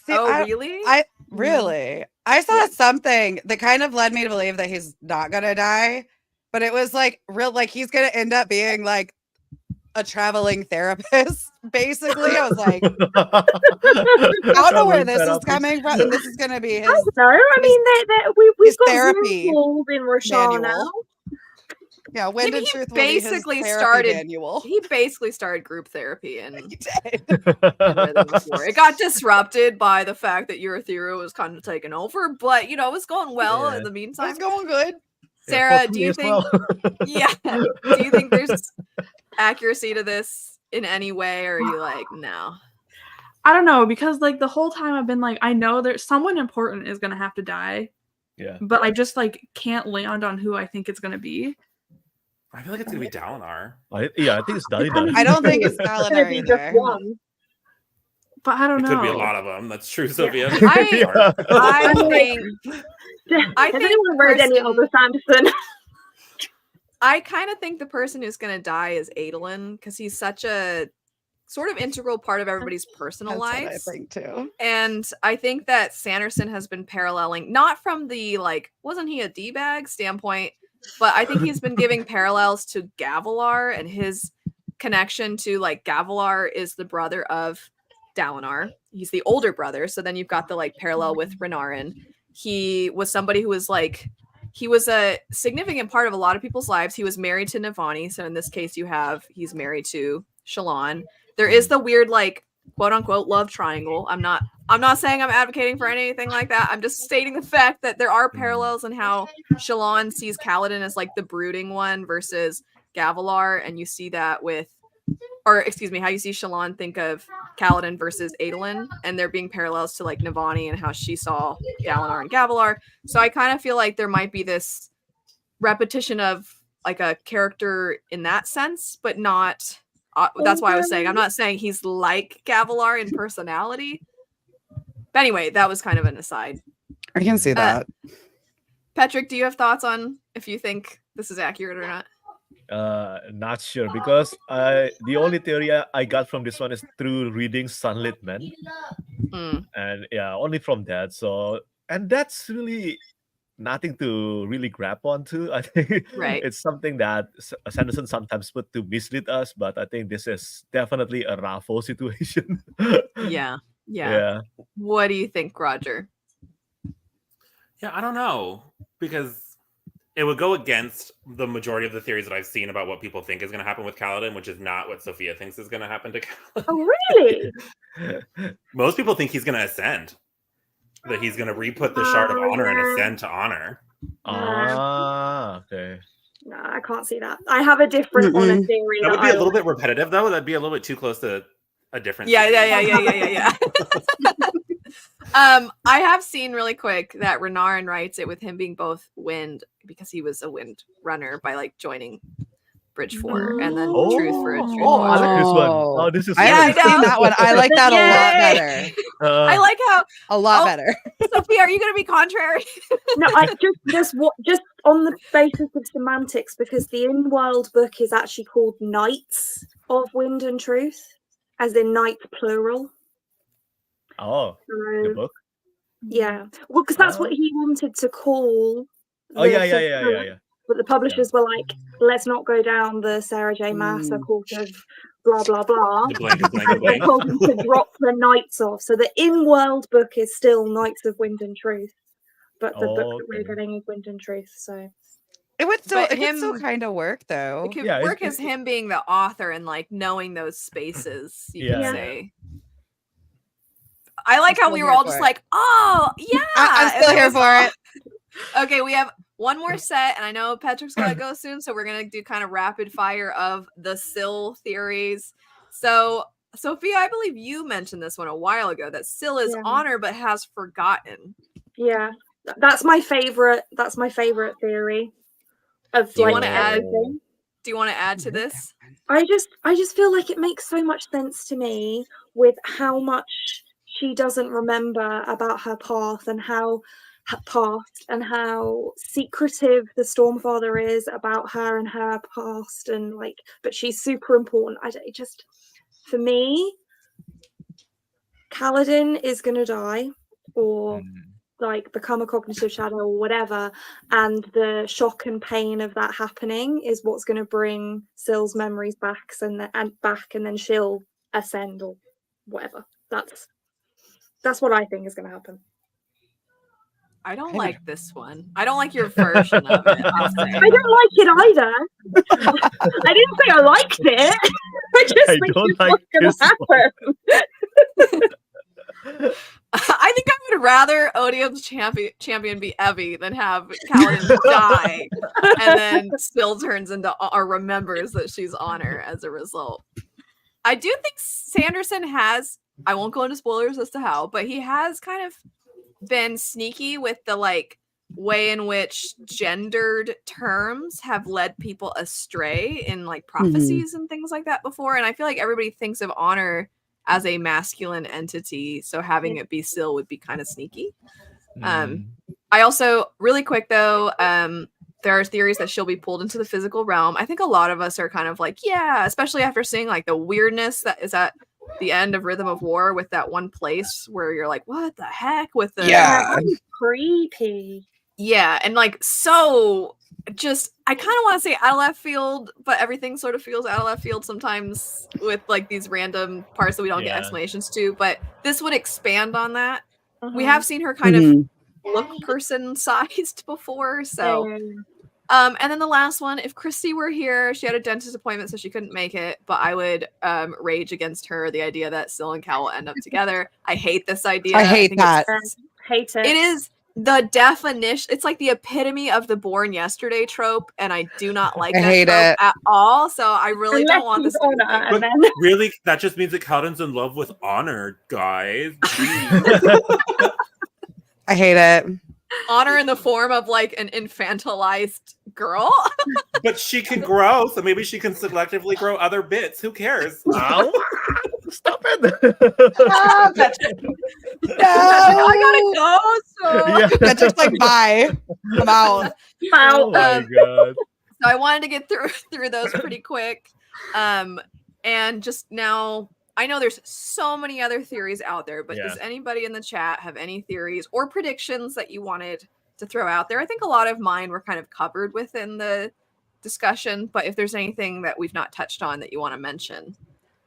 See, really? I really. I saw something that kind of led me to believe that he's not gonna die, but it was like he's gonna end up being like a traveling therapist. Basically, I was like, I don't know where this is coming from. And this is gonna be his. No, I mean we've got therapy in Roshar now. Yeah, Wind and Truth basically manual. He basically started group therapy and he did. It got disrupted by the fact that Eurythera was kind of taken over, but it was going well in the meantime. It's going good. Sarah, do you think do you think there's accuracy to this in any way, or are you like, no? I don't know, because like the whole time I've been like, I know there's someone important is gonna have to die. Yeah. But I just like can't land on who I think it's gonna be. I feel like it's gonna be Dalinar. I think it's Dalinar. I don't think it's Dalinar either. But I don't know. It could be a lot of them. That's true, Sophia. I think. Has anyone read any Albus Anderson? I kind of think the person who's going to die is Adolin, because he's such a sort of integral part of everybody's personal lives. I think too. And I think that Sanderson has been paralleling, not from the wasn't he a D-bag standpoint, but I think he's been giving parallels to Gavilar and his connection to Gavilar is the brother of Dalinar. He's the older brother. So then you've got the parallel with Renarin. He was somebody who was he was a significant part of a lot of people's lives. He was married to Navani. So in this case, he's married to Shallan. There is the weird quote unquote love triangle. I'm not saying I'm advocating for anything like that. I'm just stating the fact that there are parallels in how Shallan sees Kaladin as the brooding one versus Gavilar, and you see that how you see Shallan think of Kaladin versus Adolin, and there being parallels to Navani and how she saw Dalinar and Gavilar. So I kind of feel like there might be this repetition of a character in that sense, but not. That's why I was saying I'm not saying he's like Gavilar in personality. But anyway, that was kind of an aside. I can see that. Patrick, do you have thoughts on if you think this is accurate or not? Not sure, because the only theory I got from this one is through reading Sunlit Men, and only from that. So, and that's really nothing to really grab onto. I think it's something that Sanderson sometimes put to mislead us, but I think this is definitely a Raffo situation. Yeah. What do you think, Roger? Yeah, I don't know, because it would go against the majority of the theories that I've seen about what people think is going to happen with Kaladin, which is not what Sophia thinks is going to happen to Kaladin. Oh, really? Most people think he's going to ascend, that he's going to re-put the Shard of Honor and ascend to Honor. Okay. No, I can't see that. I have a different honor theory. That would be a little bit repetitive, though. That'd be a little bit too close to a different. Yeah. I have seen really quick that Renarin writes it with him being both wind, because he was a wind runner by like joining Bridge 4, and then Truth for a Truth. I like this one. Oh, this is. I haven't seen that one. I like that a lot better. I like how a lot better. Sophia, are you going to be contrary? No, I just on the basis of semantics, because the in-world book is actually called Knights of Wind and Truth, as in knight plural. Oh, the book. Yeah, well, because that's what he wanted to call. Yeah. But the publishers were like, let's not go down the Sarah J. Maas court of blah blah blah. They told him to drop the Knights off. So the in-world book is still Knights of Wind and Truth, but the book that we're getting is Wind and Truth. So it would still kind of work, though. It could work as him being the author and like knowing those spaces. You can say. I like how we were all just like, oh yeah, I'm still here for it. Okay, we have one more set, and I know Patrick's gonna go soon, so we're gonna do kind of rapid fire of the Syl theories. So, Sophia, I believe you mentioned this one a while ago, that Syl is honor but has forgotten. Yeah, that's my favorite. That's my favorite theory. Of do you want to add? Do you want to add to this? I just feel like it makes so much sense to me with how much she doesn't remember about her path and how secretive the Stormfather is about her and her past, and like, but she's super important. For me, Kaladin is gonna die or like become a cognitive shadow or whatever, and the shock and pain of that happening is what's gonna bring Syl's memories back and then she'll ascend or whatever. That's what I think is gonna happen. I don't like this one. I don't like your version of it. I'll say. I don't like it either. I didn't say I liked it. I just think it's what's going to happen. I think I would rather Odium's champion be Evie than have Kaladin die, and then Syl turns into or remembers that she's honor as a result. I do think Sanderson has. I won't go into spoilers as to how, but he has kind of been sneaky with the like way in which gendered terms have led people astray in like prophecies and things like that before, and I feel like everybody thinks of honor as a masculine entity, so having it be Syl would be kind of sneaky. I also, really quick though, there are theories that she'll be pulled into the physical realm. I think a lot of us are kind of like, yeah, especially after seeing like the weirdness that is at the end of Rhythm of War with that one place where you're like, what the heck with the creepy. Yeah, and like so just I kind of want to say out of left field, but everything sort of feels out of left field sometimes with like these random parts that we don't get explanations to, but this would expand on that. We have seen her kind of look person sized before, so and then the last one, if Christy were here, she had a dentist appointment, so she couldn't make it, but I would rage against her, the idea that Syl and Cal will end up together. I hate this idea. I hate that. Hate it. It is the definition. It's like the epitome of the Born Yesterday trope, and I do not like that trope at all, so I really don't want this to be really, that just means that Kaladin's in love with honor, guys. I hate it. Honor in the form of like an infantilized girl. But she can grow, so maybe she can selectively grow other bits. Who cares? Stop it. I gotta go. So That's just like bye. I'm out. Oh my god. So I wanted to get through those pretty quick. And just now, I know there's so many other theories out there, but does anybody in the chat have any theories or predictions that you wanted to throw out there? I think a lot of mine were kind of covered within the discussion, but if there's anything that we've not touched on that you want to mention.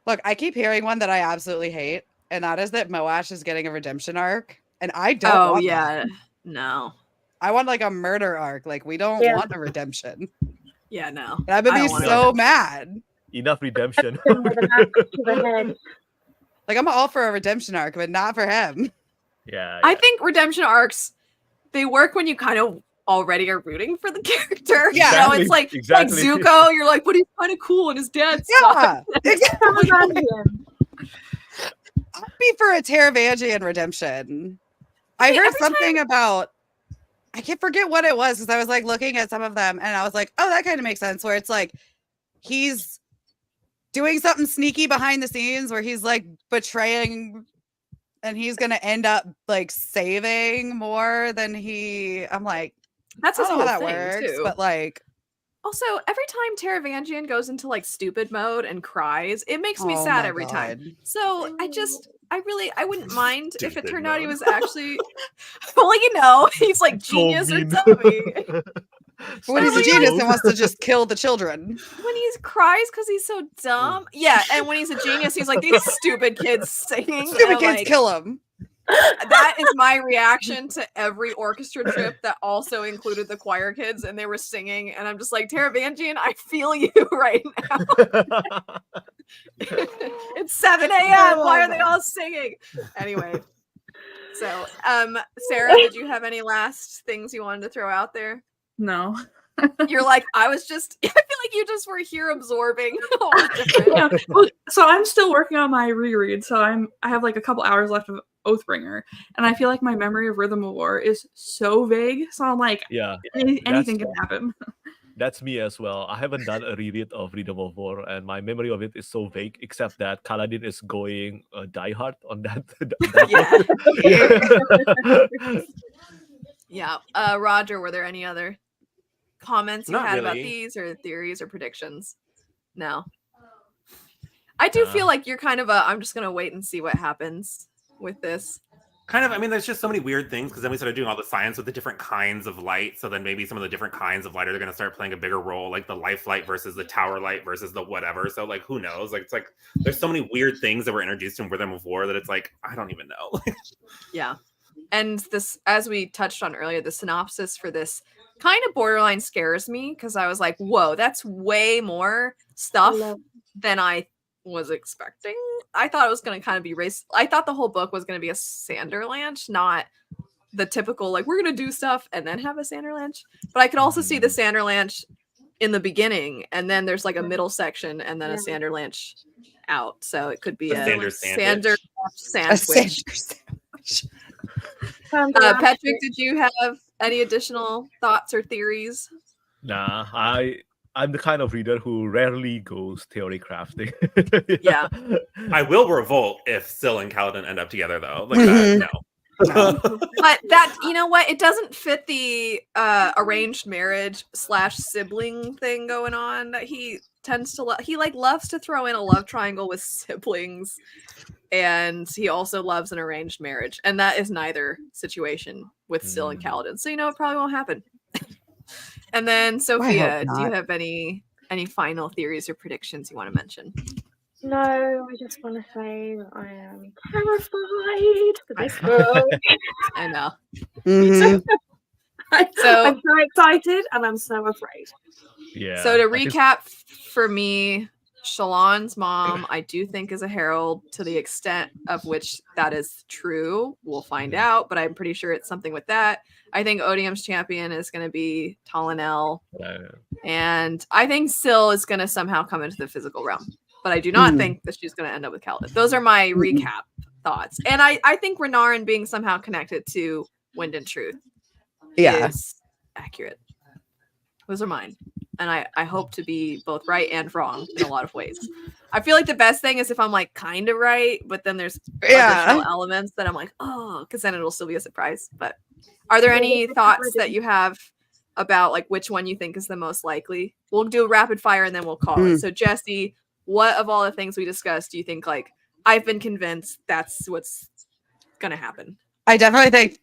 Look, I keep hearing one that I absolutely hate, and that is that Moash is getting a redemption arc, and I don't want that. No. I want like a murder arc. Like we don't want a redemption. Yeah, no. And I would be so mad. Enough redemption. With an axe to the head. Like I'm all for a redemption arc, but not for him. Yeah. I think redemption arcs, they work when you kind of already are rooting for the character. Yeah. You know, it's like Zuko, you're like, but he's kind of cool and his dad sucks. Exactly. I'd be for a Taravangian redemption. I heard something about, I can't forget what it was, because I was like looking at some of them and I was like, oh, that kind of makes sense, where it's like he's doing something sneaky behind the scenes where he's like betraying, and he's gonna end up like saving more than I'm like, that's I don't know how how that works, too. But like, also every time Taravangian goes into like stupid mode and cries, it makes me sad every time. So I wouldn't mind if it turned out he was actually well, you know, he's like genius or dummy. When he's a genius and wants to just kill the children. When he cries because he's so dumb. Yeah, and when he's a genius, he's like, these stupid kids singing. Stupid kids kill him. That is my reaction to every orchestra trip that also included the choir kids, and they were singing, and I'm just like, Taravangian, I feel you right now. It's 7 a.m. Why are they all singing? Anyway, so Sarah, did you have any last things you wanted to throw out there? No. You're like, I feel like you just were here absorbing. Yeah. Well, so I'm still working on my reread, so I have like a couple hours left of Oathbringer, and I feel like my memory of Rhythm of War is so vague, so I'm like, yeah, anything can happen. That's me as well. I haven't done a reread of Rhythm of War, and my memory of it is so vague, except that Kaladin is going die hard on that. Yeah. Roger, were there any other comments you had about these, or theories or predictions? No. I do feel like you're kind of I'm just gonna wait and see what happens with this. Kind of, I mean, there's just so many weird things, because then we started doing all the science with the different kinds of light. So then maybe some of the different kinds of light are going to start playing a bigger role, like the life light versus the tower light versus the whatever. So like, who knows? Like, it's like there's so many weird things that were introduced in Rhythm of War that it's like, I don't even know. Yeah. And this, as we touched on earlier, the synopsis for this kind of borderline scares me, because I was like, whoa, that's way more stuff than I was expecting. I thought it was going to kind of be race. I thought the whole book was going to be a Sanderlanche, not the typical, like, we're going to do stuff and then have a Sanderlanche. But I could also see the Sanderlanche in the beginning, and then there's like a middle section, and then a Sanderlanche out. So it could be a Sander sandwich. Patrick, did you have any additional thoughts or theories? Nah, I'm the kind of reader who rarely goes theory crafting. Yeah. I will revolt if Syl and Kaladin end up together, though. Like that, no. But that, you know what? It doesn't fit the arranged marriage / sibling thing going on that he tends to he loves to throw in a love triangle with siblings, and he also loves an arranged marriage, and that is neither situation with Syl and Kaladin. So you know it probably won't happen. And then Sophia, do you have any final theories or predictions you want to mention? No, I just want to say that I am terrified for this book. I know. Mm-hmm. I'm so excited and I'm so afraid. Yeah. So to recap, for me, Shallan's mom, I do think is a herald. To the extent of which that is true, we'll find out, but I'm pretty sure it's something with that. I think Odium's champion is going to be Talenel. And I think Syl is going to somehow come into the physical realm. But I do not think that she's going to end up with Kaladin. Those are my recap thoughts. And I think Renarin being somehow connected to Wind and Truth is accurate. Those are mine. And I hope to be both right and wrong in a lot of ways. I feel like the best thing is if I'm like kind of right, but then there's additional elements that I'm like, oh, because then it'll still be a surprise. But are there any thoughts that you have about like which one you think is the most likely? We'll do a rapid fire and then we'll call it. So Jesse, what of all the things we discussed do you think, like, I've been convinced that's what's gonna happen? I definitely think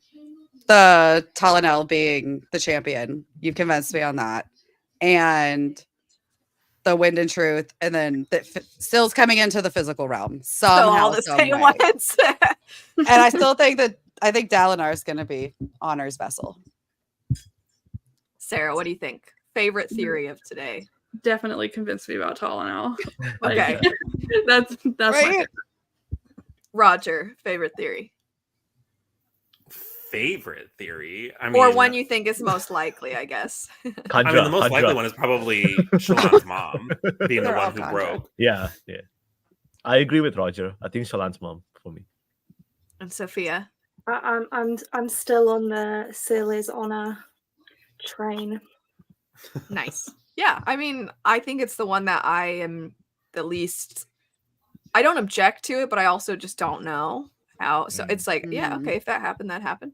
the Talenel being the champion. You've convinced me on that. And the Wind and Truth, and then Syl's coming into the physical realm somehow. So all the same ones. And I still think Dalinar is going to be Honor's vessel. Sarah, what do you think? Favorite theory of today? Definitely convinced me about Talenel. Okay. That's my favorite. Roger, favorite theory. Favorite theory? I mean, or one you think is most likely, I guess. I mean, the most likely one is probably Shallan's mom being the They're one all who broke. Yeah. I agree with Roger. I think Shallan's mom for me. And Sophia? I'm still on the Celia's honor train. Nice. Yeah, I mean, I think it's the one that I am the least. I don't object to it, but I also just don't know how. So it's like, yeah, okay, if that happened, that happened.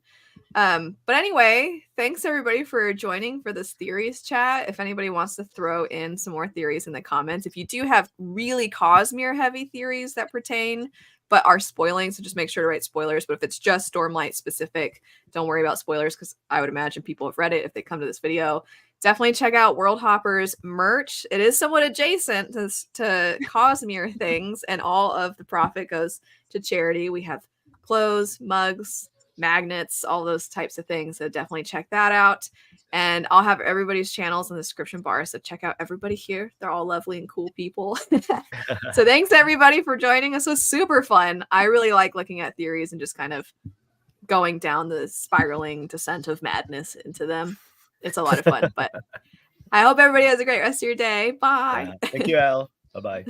But anyway, thanks everybody for joining for this theories chat. If anybody wants to throw in some more theories in the comments, if you do have really Cosmere heavy theories that pertain but are spoiling, so just make sure to write spoilers. But if it's just Stormlight specific, don't worry about spoilers, because I would imagine people have read it if they come to this video. Definitely check out World Hoppers merch. It is somewhat adjacent to Cosmere things, and all of the profit goes to charity. We have clothes, mugs, magnets, all those types of things. So definitely check that out. And I'll have everybody's channels in the description bar. So check out everybody here. They're all lovely and cool people. So thanks everybody for joining us. It was super fun. I really like looking at theories and just kind of going down the spiraling descent of madness into them. It's a lot of fun. But I hope everybody has a great rest of your day. Bye. Thank you, Elle. Bye-bye.